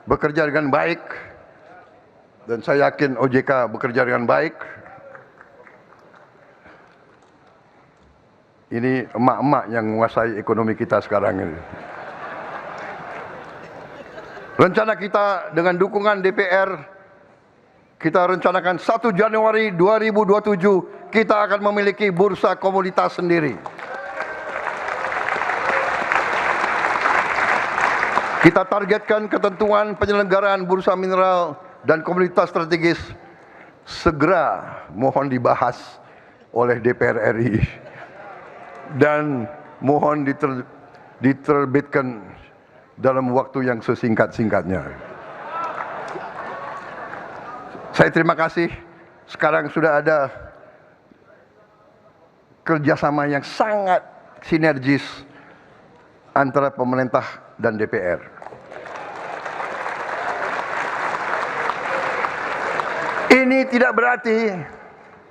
A: bekerja dengan baik, dan saya yakin OJK bekerja dengan baik, ini emak-emak yang menguasai ekonomi kita sekarang ini. Rencana kita dengan dukungan DPR, kita rencanakan 1 Januari 2027 kita akan memiliki bursa komoditas sendiri. Kita targetkan ketentuan penyelenggaraan bursa mineral dan komoditas strategis segera mohon dibahas oleh DPR RI dan mohon diterbitkan dalam waktu yang sesingkat-singkatnya. Saya terima kasih. Sekarang sudah ada kerjasama yang sangat sinergis antara pemerintah dan DPR. Ini tidak berarti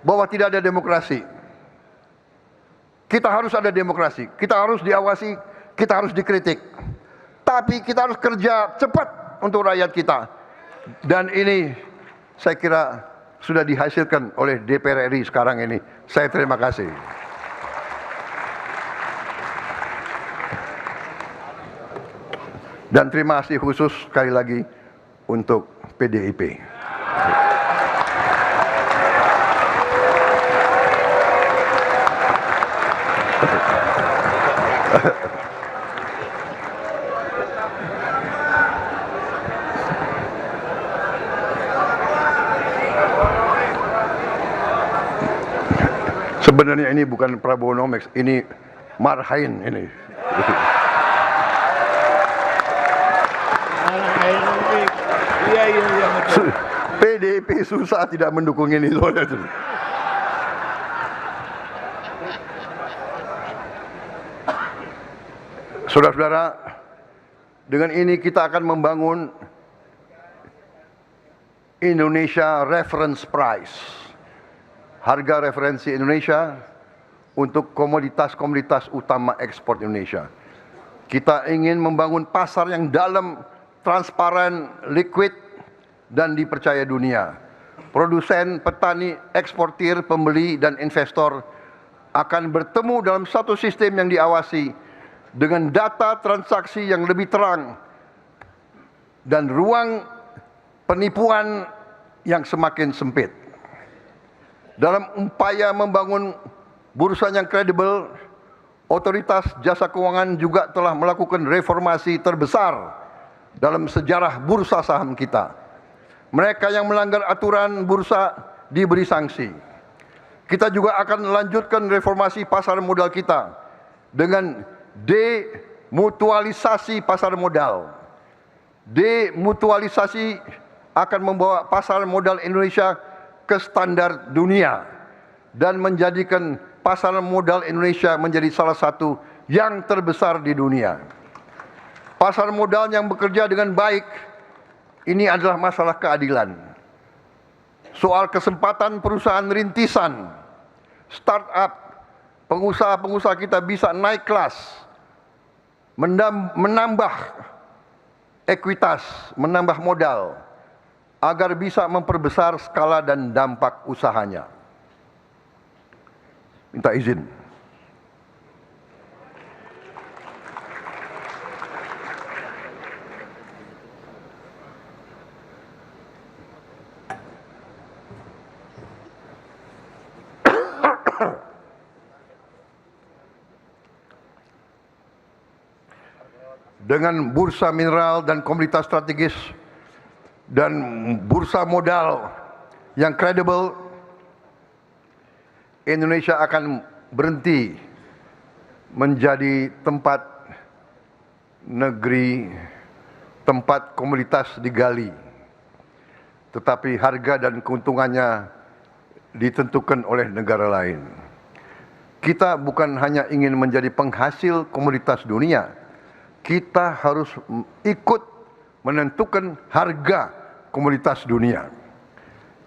A: bahwa tidak ada demokrasi. Kita harus ada demokrasi, kita harus diawasi, kita harus dikritik. Tapi kita harus kerja cepat untuk rakyat kita. Dan ini saya kira sudah dihasilkan oleh DPR RI sekarang ini. Saya terima kasih. Dan terima kasih khusus sekali lagi untuk PDIP. Sebenarnya ini bukan Prabonomics, ini Marhain ini. PDIP susah tidak mendukung ini soalnya. Saudara-saudara, dengan ini kita akan membangun Indonesia Reference Price. Harga referensi Indonesia untuk komoditas-komoditas utama ekspor Indonesia. Kita ingin membangun pasar yang dalam, transparan, liquid, dan dipercaya dunia. Produsen, petani, eksportir, pembeli, dan investor akan bertemu dalam satu sistem yang diawasi dengan data transaksi yang lebih terang dan ruang penipuan yang semakin sempit. Dalam upaya membangun bursa yang kredibel, otoritas jasa keuangan juga telah melakukan reformasi terbesar dalam sejarah bursa saham kita. Mereka yang melanggar aturan bursa diberi sanksi. Kita juga akan melanjutkan reformasi pasar modal kita dengan demutualisasi pasar modal. Demutualisasi akan membawa pasar modal Indonesia ke standar dunia dan menjadikan pasar modal Indonesia menjadi salah satu yang terbesar di dunia. Pasar modal yang bekerja dengan baik ini adalah masalah keadilan. Soal kesempatan perusahaan rintisan, startup, pengusaha-pengusaha kita bisa naik kelas, menambah ekuitas, menambah modal, agar bisa memperbesar skala dan dampak usahanya. Minta izin. Dengan bursa mineral dan komoditas strategis dan bursa modal yang kredibel, Indonesia akan berhenti menjadi tempat negeri, tempat komoditas digali, tetapi harga dan keuntungannya ditentukan oleh negara lain. Kita bukan hanya ingin menjadi penghasil komoditas dunia, kita harus ikut menentukan harga komoditas dunia.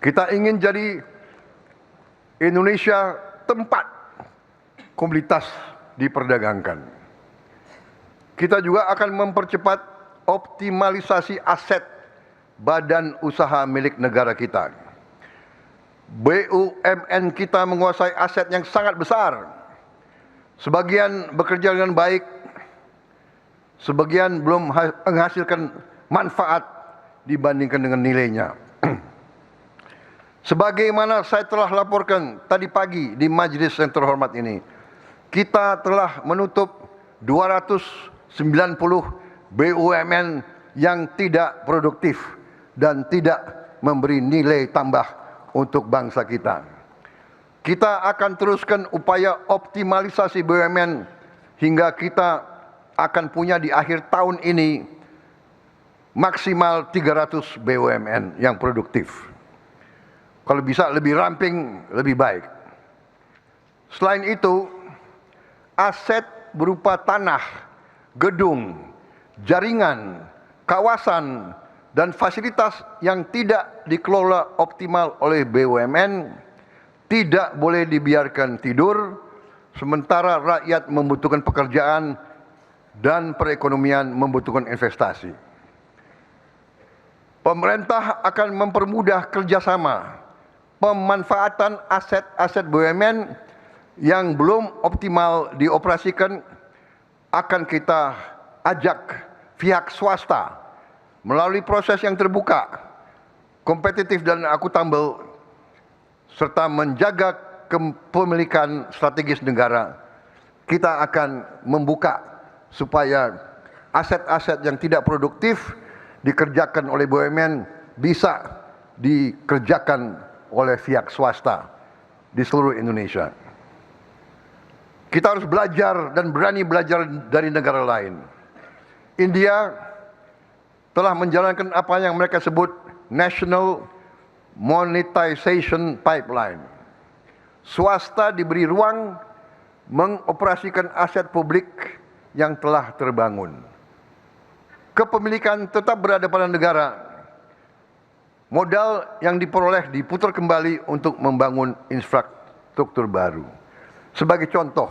A: Kita ingin jadi Indonesia tempat komoditas diperdagangkan. Kita juga akan mempercepat optimalisasi aset badan usaha milik negara kita. BUMN kita menguasai aset yang sangat besar. Sebagian bekerja dengan baik, sebagian belum menghasilkan manfaat dibandingkan dengan nilainya. Sebagaimana saya telah laporkan tadi pagi di majelis yang terhormat ini, kita telah menutup 290 BUMN yang tidak produktif dan tidak memberi nilai tambah untuk bangsa kita. Kita akan teruskan upaya optimalisasi BUMN hingga kita akan punya di akhir tahun ini maksimal 300 BUMN yang produktif. Kalau bisa lebih ramping, lebih baik. Selain itu, aset berupa tanah, gedung, jaringan, kawasan, dan fasilitas yang tidak dikelola optimal oleh BUMN tidak boleh dibiarkan tidur, sementara rakyat membutuhkan pekerjaan dan perekonomian membutuhkan investasi. Pemerintah akan mempermudah kerjasama pemanfaatan aset-aset BUMN yang belum optimal dioperasikan. Akan kita ajak pihak swasta melalui proses yang terbuka, kompetitif dan akuntabel, serta menjaga kepemilikan strategis negara. Kita akan membuka supaya aset-aset yang tidak produktif dikerjakan oleh BUMN bisa dikerjakan oleh pihak swasta di seluruh Indonesia. Kita harus belajar dan berani belajar dari negara lain. India telah menjalankan apa yang mereka sebut National Monetization Pipeline. Swasta diberi ruang mengoperasikan aset publik yang telah terbangun. Kepemilikan tetap berada pada negara. Modal yang diperoleh diputar kembali untuk membangun infrastruktur baru. Sebagai contoh,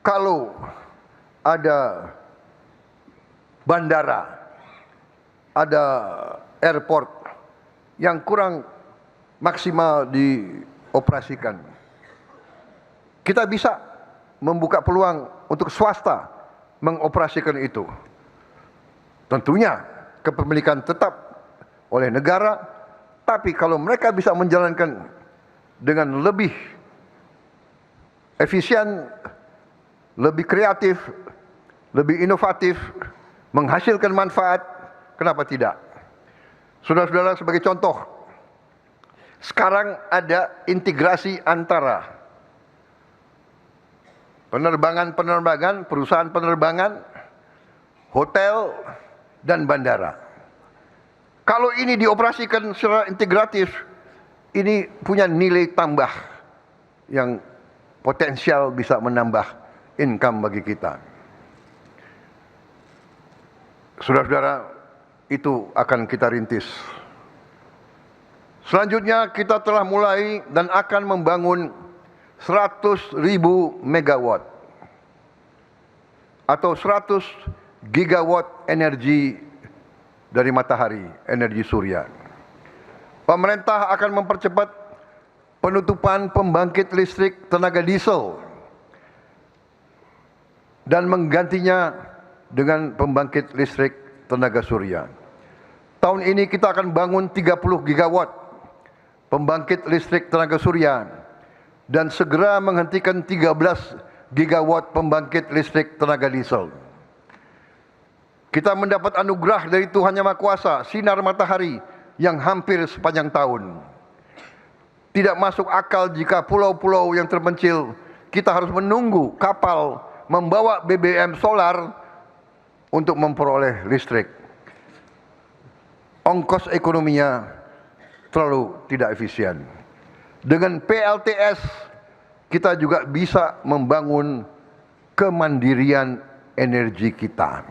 A: kalau ada bandara, ada airport yang kurang maksimal dioperasikan, kita bisa membuka peluang untuk swasta mengoperasikan itu. Tentunya kepemilikan tetap oleh negara, tapi kalau mereka bisa menjalankan dengan lebih efisien, lebih kreatif, lebih inovatif, menghasilkan manfaat, kenapa tidak? Saudara-saudara, sebagai contoh, sekarang ada integrasi antara penerbangan, perusahaan penerbangan, hotel, dan bandara. Kalau ini dioperasikan secara integratif, ini punya nilai tambah yang potensial bisa menambah income bagi kita. Saudara-saudara, itu akan kita rintis. Selanjutnya kita telah mulai dan akan membangun 100.000 megawatt atau 100 gigawatt energi dari matahari, energi surya. Pemerintah akan mempercepat penutupan pembangkit listrik tenaga diesel dan menggantinya dengan pembangkit listrik tenaga surya. Tahun ini kita akan bangun 30 gigawatt pembangkit listrik tenaga surya dan segera menghentikan 13 gigawatt pembangkit listrik tenaga diesel. Kita mendapat anugerah dari Tuhan Yang Maha Kuasa, sinar matahari yang hampir sepanjang tahun. Tidak masuk akal jika pulau-pulau yang terpencil kita harus menunggu kapal membawa BBM solar untuk memperoleh listrik. Ongkos ekonominya terlalu tidak efisien. Dengan PLTS kita juga bisa membangun kemandirian energi kita.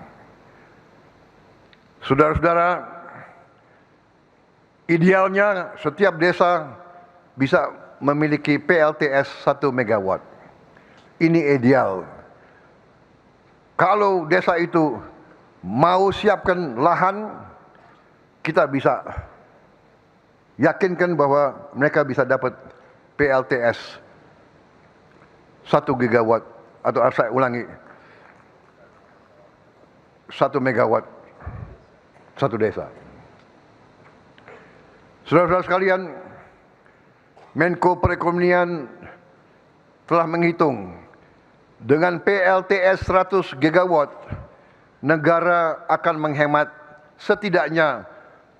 A: Saudara-saudara, idealnya setiap desa bisa memiliki PLTS 1 megawatt. Ini ideal. Kalau desa itu mau siapkan lahan, kita bisa yakinkan bahwa mereka bisa dapat PLTS 1 gigawatt atau saya ulangi 1 megawatt satu desa. Saudara-saudara sekalian, Menko Perekonomian telah menghitung dengan PLTS 100 gigawatt negara akan menghemat setidaknya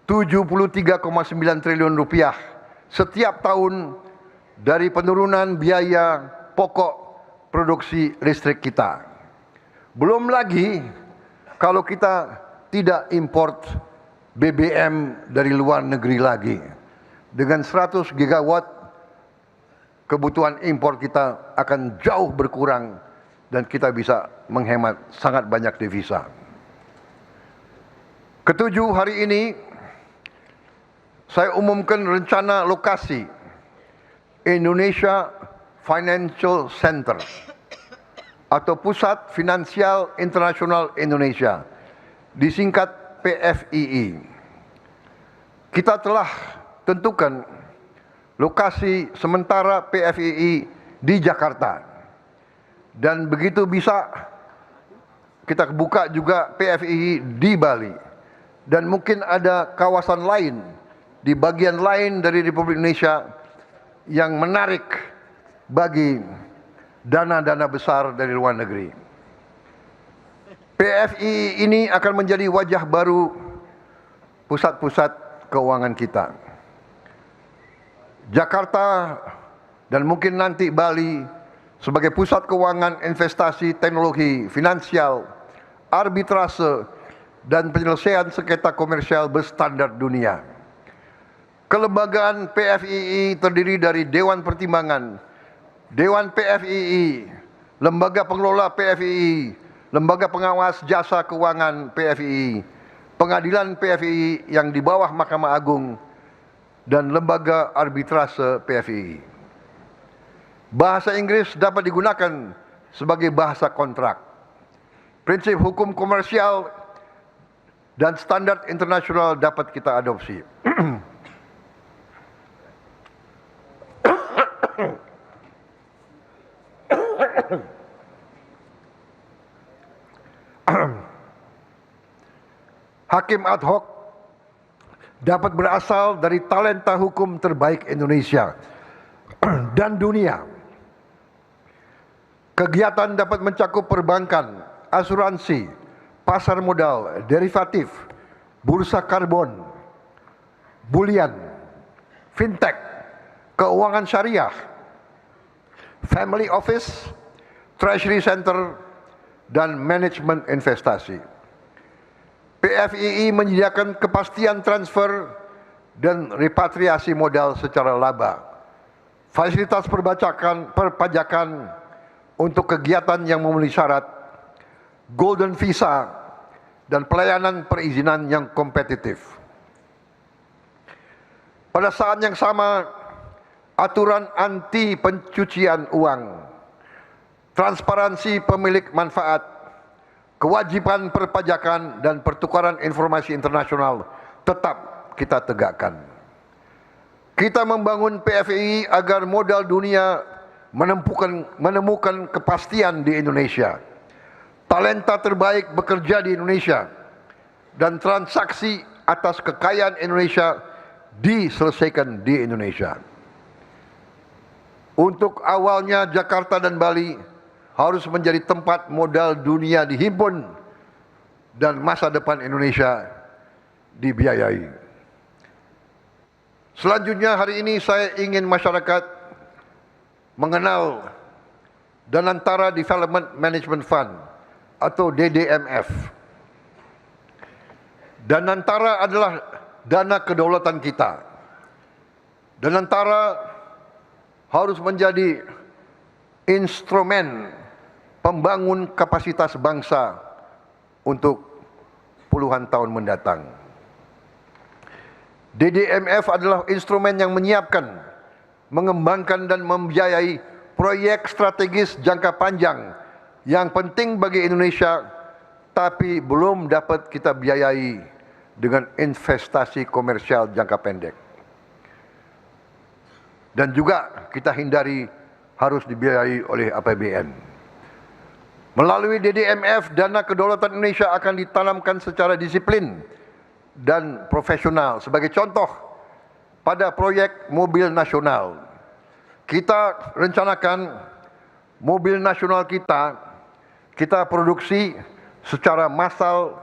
A: 73,9 triliun rupiah setiap tahun dari penurunan biaya pokok produksi listrik kita. Belum lagi kalau kita tidak import BBM dari luar negeri lagi. Dengan 100 gigawatt kebutuhan impor kita akan jauh berkurang dan kita bisa menghemat sangat banyak devisa. Ketujuh, hari ini saya umumkan rencana lokasi Indonesia Financial Center atau Pusat Finansial Internasional Indonesia, disingkat PFII. Kita telah tentukan lokasi sementara PFII di Jakarta. Dan begitu bisa kita buka juga PFII di Bali. Dan mungkin ada kawasan lain di bagian lain dari Republik Indonesia yang menarik bagi dana-dana besar dari luar negeri. PFII ini akan menjadi wajah baru pusat-pusat keuangan kita. Jakarta dan mungkin nanti Bali sebagai pusat keuangan, investasi, teknologi, finansial, arbitrase, dan penyelesaian sengketa komersial berstandar dunia. Kelembagaan PFII terdiri dari Dewan Pertimbangan, Dewan PFII, Lembaga Pengelola PFII, Lembaga Pengawas Jasa Keuangan PFII, Pengadilan PFII yang di bawah Mahkamah Agung, dan Lembaga Arbitrase PFII. Bahasa Inggris dapat digunakan sebagai bahasa kontrak. Prinsip hukum komersial dan standar internasional dapat kita adopsi. Hakim ad hoc dapat berasal dari talenta hukum terbaik Indonesia dan dunia. Kegiatan dapat mencakup perbankan, asuransi, pasar modal, derivatif, bursa karbon, bulian, fintech, keuangan syariah, family office, treasury center, dan manajemen investasi. PFII menyediakan kepastian transfer dan repatriasi modal secara laba, fasilitas perpajakan untuk kegiatan yang memenuhi syarat, golden visa, dan pelayanan perizinan yang kompetitif. Pada saat yang sama, aturan anti pencucian uang, transparansi pemilik manfaat, kewajiban perpajakan dan pertukaran informasi internasional tetap kita tegakkan. Kita membangun PFII agar modal dunia menemukan kepastian di Indonesia. Talenta terbaik bekerja di Indonesia dan transaksi atas kekayaan Indonesia diselesaikan di Indonesia. Untuk awalnya Jakarta dan Bali harus menjadi tempat modal dunia dihimpun dan masa depan Indonesia dibiayai. Selanjutnya hari ini saya ingin masyarakat mengenal Danantara Development Management Fund atau DDMF. Danantara adalah dana kedaulatan kita. Danantara harus menjadi instrumen pembangun kapasitas bangsa untuk puluhan tahun mendatang. DDMF adalah instrumen yang menyiapkan, mengembangkan dan membiayai proyek strategis jangka panjang yang penting bagi Indonesia tapi belum dapat kita biayai dengan investasi komersial jangka pendek. Dan juga kita hindari harus dibiayai oleh APBN. Melalui DDMF, dana kedaulatan Indonesia akan ditanamkan secara disiplin dan profesional. Sebagai contoh, pada proyek mobil nasional, kita rencanakan mobil nasional kita produksi secara massal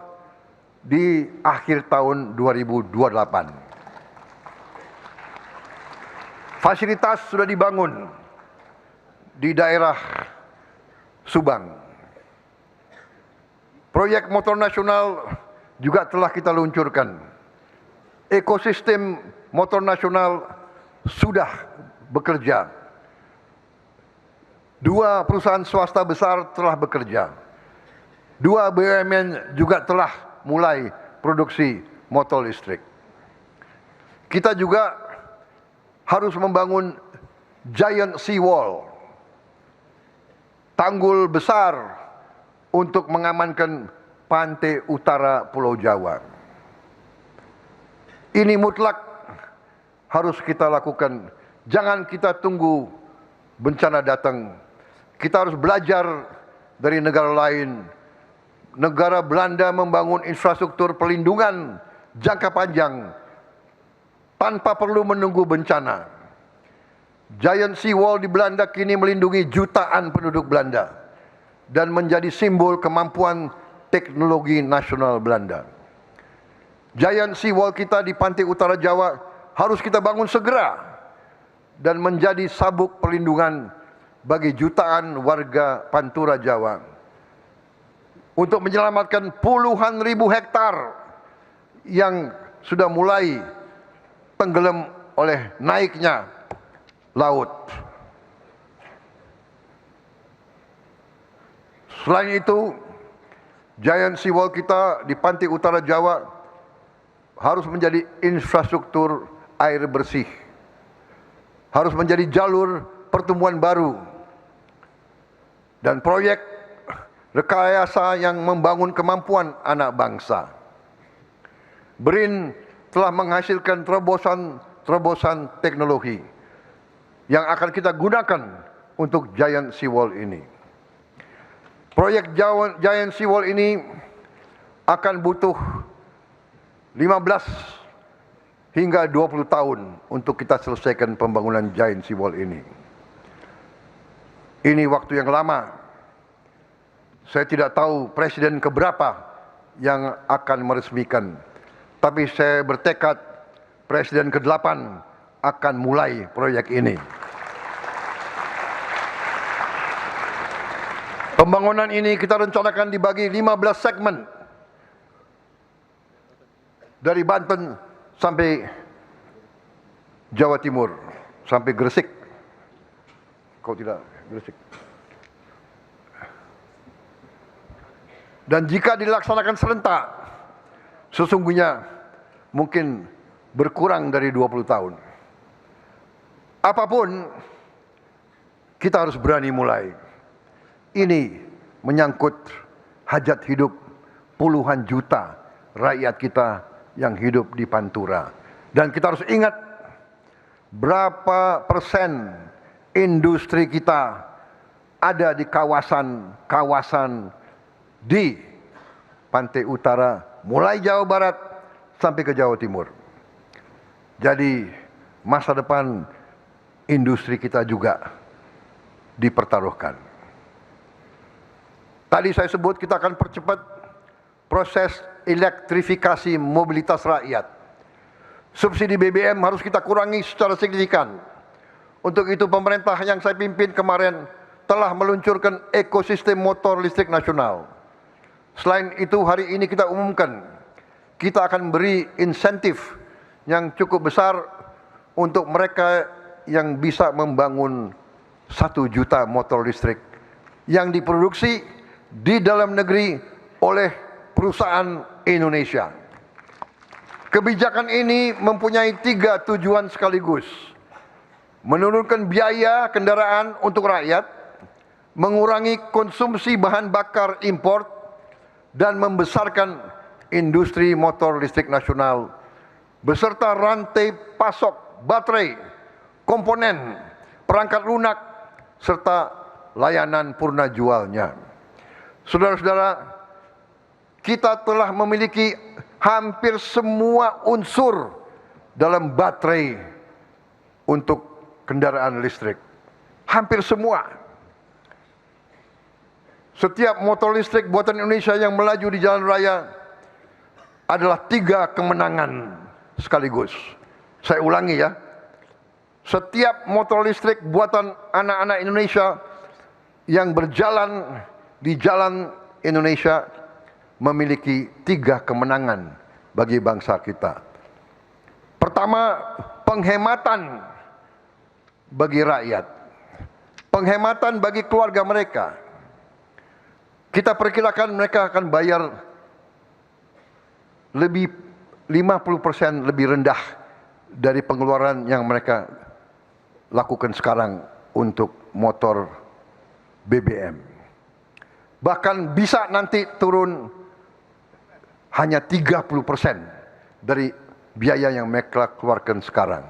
A: di akhir tahun 2028. Fasilitas sudah dibangun di daerah Subang. Proyek motor nasional juga telah kita luncurkan. Ekosistem motor nasional sudah bekerja. 2 perusahaan swasta besar telah bekerja. 2 BUMN juga telah mulai produksi motor listrik. Kita juga harus membangun giant seawall, tanggul besar untuk mengamankan pantai utara Pulau Jawa. Ini mutlak harus kita lakukan. Jangan kita tunggu bencana datang. Kita harus belajar dari negara lain. Negara Belanda membangun infrastruktur pelindungan jangka panjang tanpa perlu menunggu bencana. Giant seawall di Belanda kini melindungi jutaan penduduk Belanda dan menjadi simbol kemampuan teknologi nasional Belanda. Giant seawall kita di pantai utara Jawa harus kita bangun segera dan menjadi sabuk perlindungan bagi jutaan warga Pantura Jawa untuk menyelamatkan puluhan ribu hektar yang sudah mulai tenggelam oleh naiknya laut. Selain itu, giant seawall kita di pantai utara Jawa harus menjadi infrastruktur air bersih, harus menjadi jalur pertumbuhan baru dan proyek rekayasa yang membangun kemampuan anak bangsa. BRIN telah menghasilkan terobosan teknologi yang akan kita gunakan untuk Giant Seawall ini. Proyek Giant Seawall ini akan butuh 15 hingga 20 tahun untuk kita selesaikan pembangunan Giant Seawall ini. Ini waktu yang lama. Saya tidak tahu presiden keberapa yang akan meresmikan. Tapi saya bertekad presiden ke-8 akan mulai proyek ini. Pembangunan ini kita rencanakan dibagi 15 segmen. Dari Banten sampai Jawa Timur, sampai Gresik. Kalau tidak, Gresik. Dan jika dilaksanakan serentak, sesungguhnya mungkin berkurang dari 20 tahun. Apapun, kita harus berani mulai. Ini menyangkut hajat hidup puluhan juta rakyat kita yang hidup di Pantura. Dan kita harus ingat berapa persen industri kita ada di kawasan-kawasan di pantai utara, mulai Jawa Barat sampai ke Jawa Timur. Jadi masa depan industri kita juga dipertaruhkan. Tadi saya sebut kita akan percepat proses elektrifikasi mobilitas rakyat. Subsidi BBM harus kita kurangi secara signifikan. Untuk itu pemerintah yang saya pimpin kemarin telah meluncurkan ekosistem motor listrik nasional. Selain itu hari ini kita umumkan, kita akan beri insentif yang cukup besar untuk mereka yang bisa membangun 1 juta motor listrik yang diproduksi di dalam negeri oleh perusahaan Indonesia. Kebijakan ini mempunyai 3 tujuan sekaligus. Menurunkan biaya kendaraan untuk rakyat, mengurangi konsumsi bahan bakar impor, dan membesarkan industri motor listrik nasional beserta rantai pasok baterai, komponen, perangkat lunak, serta layanan purna jualnya. Saudara-saudara, kita telah memiliki hampir semua unsur dalam baterai untuk kendaraan listrik. Hampir semua. Setiap motor listrik buatan Indonesia yang melaju di jalan raya adalah 3 kemenangan sekaligus. Saya ulangi ya. Setiap motor listrik buatan anak-anak Indonesia yang berjalan di jalan Indonesia memiliki 3 kemenangan bagi bangsa kita. Pertama, penghematan bagi rakyat. Penghematan bagi keluarga mereka. Kita perkirakan mereka akan bayar lebih 50% lebih rendah dari pengeluaran yang mereka lakukan sekarang untuk motor BBM. Bahkan bisa nanti turun hanya 30% dari biaya yang mereka keluarkan sekarang.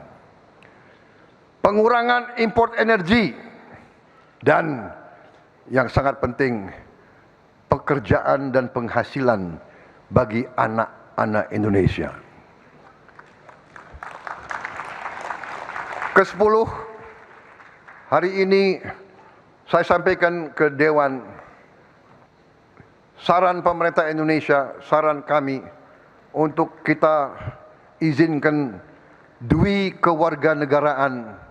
A: Pengurangan import energi dan yang sangat penting, pekerjaan dan penghasilan bagi anak-anak Indonesia. Ke-10, hari ini saya sampaikan ke Dewan saran pemerintah Indonesia, saran kami untuk kita izinkan dui kewarganegaraan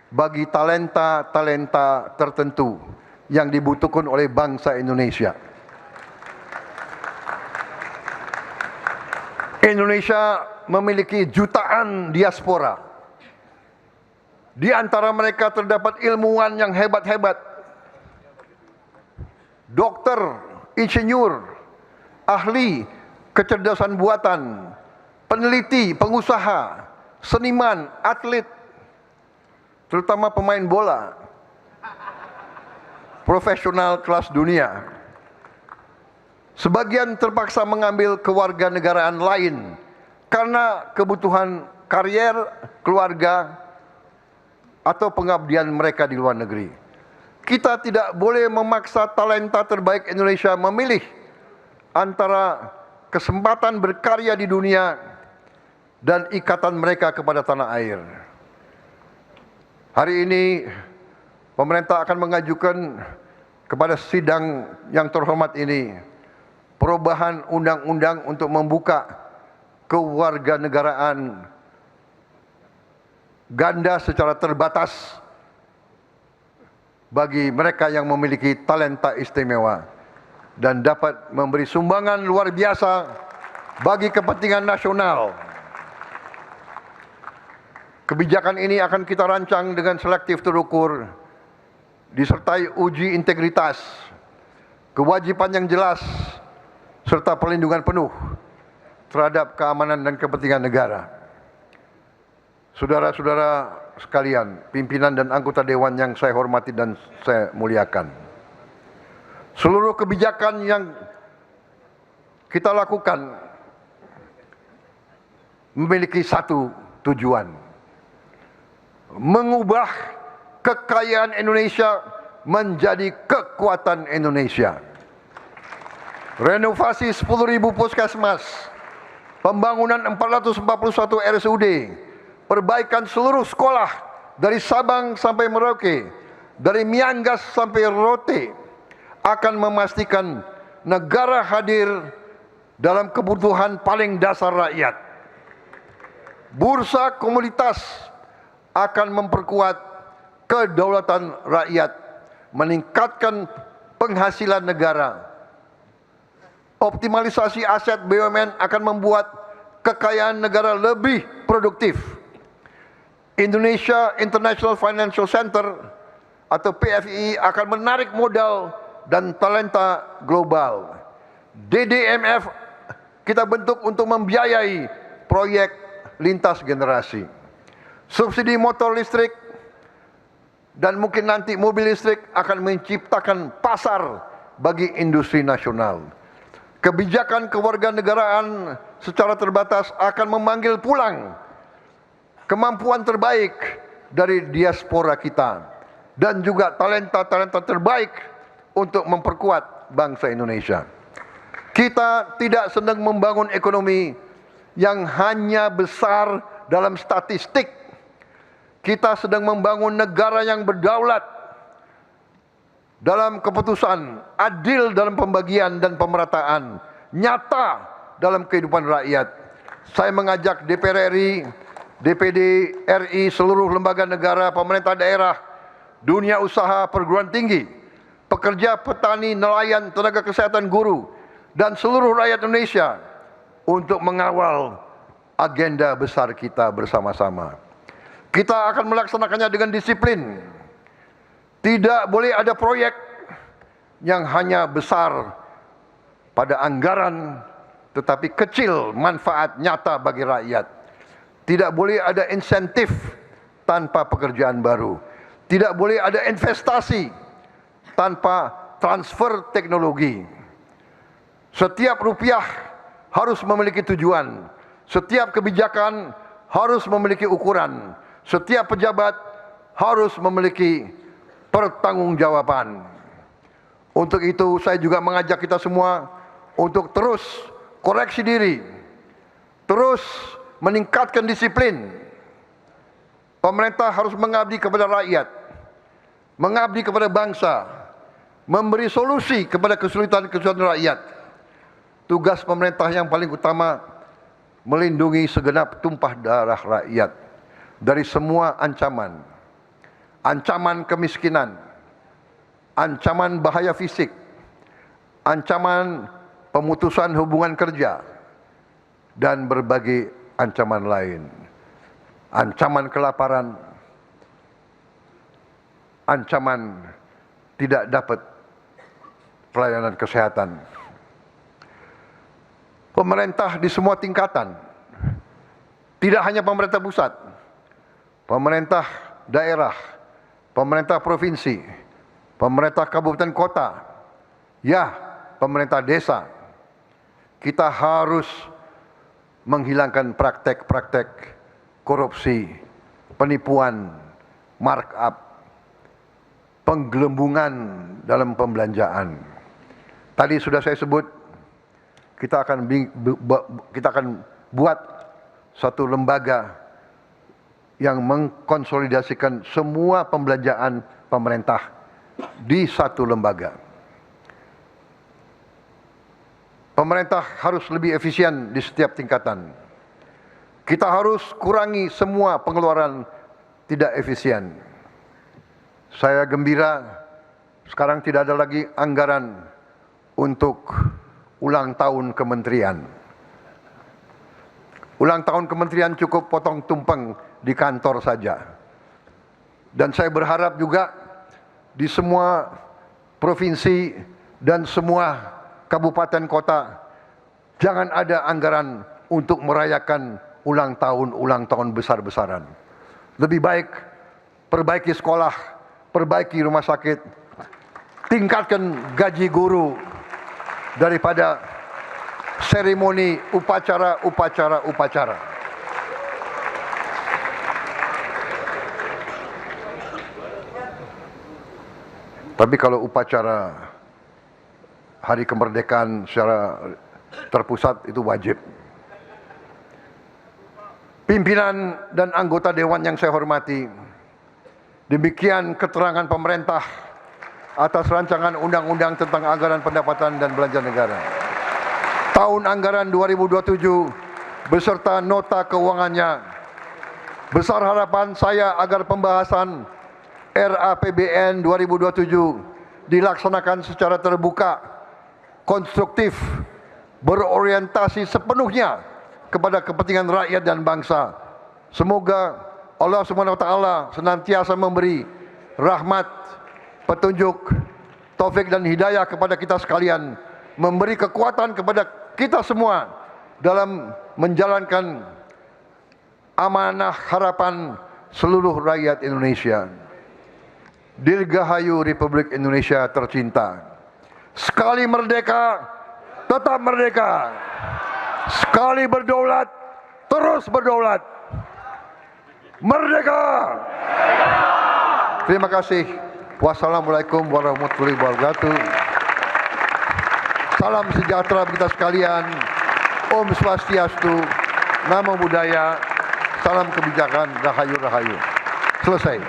A: bagi talenta-talenta tertentu yang dibutuhkan oleh bangsa Indonesia. Indonesia memiliki jutaan diaspora. Di antara mereka terdapat ilmuwan yang hebat-hebat, dokter, insinyur, ahli kecerdasan buatan, peneliti, pengusaha, seniman, atlet, terutama pemain bola, profesional kelas dunia. Sebagian terpaksa mengambil kewarganegaraan lain karena kebutuhan karier, keluarga, atau pengabdian mereka di luar negeri. Kita tidak boleh memaksa talenta terbaik Indonesia memilih antara kesempatan berkarya di dunia dan ikatan mereka kepada tanah air. Hari ini pemerintah akan mengajukan kepada sidang yang terhormat ini perubahan undang-undang untuk membuka kewarganegaraan ganda secara terbatas bagi mereka yang memiliki talenta istimewa dan dapat memberi sumbangan luar biasa bagi kepentingan nasional. Kebijakan ini akan kita rancang dengan selektif terukur, disertai uji integritas, kewajiban yang jelas, serta perlindungan penuh terhadap keamanan dan kepentingan negara. Saudara-saudara sekalian, pimpinan dan anggota dewan yang saya hormati dan saya muliakan, seluruh kebijakan yang kita lakukan memiliki satu tujuan: mengubah kekayaan Indonesia menjadi kekuatan Indonesia. Renovasi 10.000 puskesmas, pembangunan 441 RSUD, perbaikan seluruh sekolah dari Sabang sampai Merauke, dari Miangas sampai Rote, akan memastikan negara hadir dalam kebutuhan paling dasar rakyat. Bursa komoditas akan memperkuat kedaulatan rakyat, meningkatkan penghasilan negara. Optimalisasi aset BUMN akan membuat kekayaan negara lebih produktif. Indonesia International Financial Center atau PFI akan menarik modal dan talenta global. DDMF kita bentuk untuk membiayai proyek lintas generasi. Subsidi motor listrik dan mungkin nanti mobil listrik akan menciptakan pasar bagi industri nasional. Kebijakan kewarganegaraan secara terbatas akan memanggil pulang kemampuan terbaik dari diaspora kita dan juga talenta-talenta terbaik untuk memperkuat bangsa Indonesia. Kita tidak sedang membangun ekonomi yang hanya besar dalam statistik. Kita sedang membangun negara yang berdaulat dalam keputusan, adil dalam pembagian dan pemerataan, nyata dalam kehidupan rakyat. Saya mengajak DPR RI, DPD RI, seluruh lembaga negara, pemerintah daerah, dunia usaha, perguruan tinggi, pekerja, petani, nelayan, tenaga kesehatan, guru, dan seluruh rakyat Indonesia untuk mengawal agenda besar kita bersama-sama. Kita akan melaksanakannya dengan disiplin. Tidak boleh ada proyek yang hanya besar pada anggaran tetapi kecil manfaat nyata bagi rakyat. Tidak boleh ada insentif tanpa pekerjaan baru. Tidak boleh ada investasi tanpa transfer teknologi. Setiap rupiah harus memiliki tujuan. Setiap kebijakan harus memiliki ukuran. Setiap pejabat harus memiliki pertanggungjawaban. Untuk itu saya juga mengajak kita semua untuk terus koreksi diri, terus meningkatkan disiplin. Pemerintah harus mengabdi kepada rakyat, mengabdi kepada bangsa, memberi solusi kepada kesulitan-kesulitan rakyat. Tugas pemerintah yang paling utama melindungi segenap tumpah darah rakyat dari semua ancaman. Ancaman kemiskinan, ancaman bahaya fisik, ancaman pemutusan hubungan kerja, dan berbagai ancaman lain. Ancaman kelaparan, ancaman tidak dapat pelayanan kesehatan. Pemerintah di semua tingkatan, tidak hanya pemerintah pusat, pemerintah daerah, pemerintah provinsi, pemerintah kabupaten kota, ya, pemerintah desa, kita harus menghilangkan praktek-praktek korupsi, penipuan, markup, penggelembungan dalam pembelanjaan. Tadi sudah saya sebut, kita akan buat satu lembaga yang mengkonsolidasikan semua pembelanjaan pemerintah di satu lembaga. Pemerintah harus lebih efisien di setiap tingkatan. Kita harus kurangi semua pengeluaran tidak efisien. Saya gembira sekarang tidak ada lagi anggaran untuk ulang tahun kementerian. Ulang tahun kementerian cukup potong tumpeng di kantor saja. Dan saya berharap juga di semua provinsi dan semua kabupaten kota jangan ada anggaran untuk merayakan ulang tahun besar-besaran. Lebih baik perbaiki sekolah, perbaiki rumah sakit, tingkatkan gaji guru daripada seremoni upacara. Tapi kalau upacara hari kemerdekaan secara terpusat itu wajib. Pimpinan dan anggota dewan yang saya hormati, demikian keterangan pemerintah atas rancangan undang-undang tentang anggaran pendapatan dan belanja negara tahun anggaran 2027 beserta nota keuangannya. Besar harapan saya agar pembahasan RAPBN 2027 dilaksanakan secara terbuka, konstruktif, berorientasi sepenuhnya kepada kepentingan rakyat dan bangsa. Semoga Allah SWT senantiasa memberi rahmat, petunjuk, taufik dan hidayah kepada kita sekalian, memberi kekuatan kepada kita semua dalam menjalankan amanah harapan seluruh rakyat Indonesia. Dirgahayu Republik Indonesia tercinta. Sekali merdeka, tetap merdeka. Sekali berdaulat, terus berdaulat. Merdeka! Terima kasih. Wassalamualaikum warahmatullahi wabarakatuh. Salam sejahtera kita sekalian. Om Swastiastu, Namo Buddhaya, salam kebijakan, rahayu. Selesai.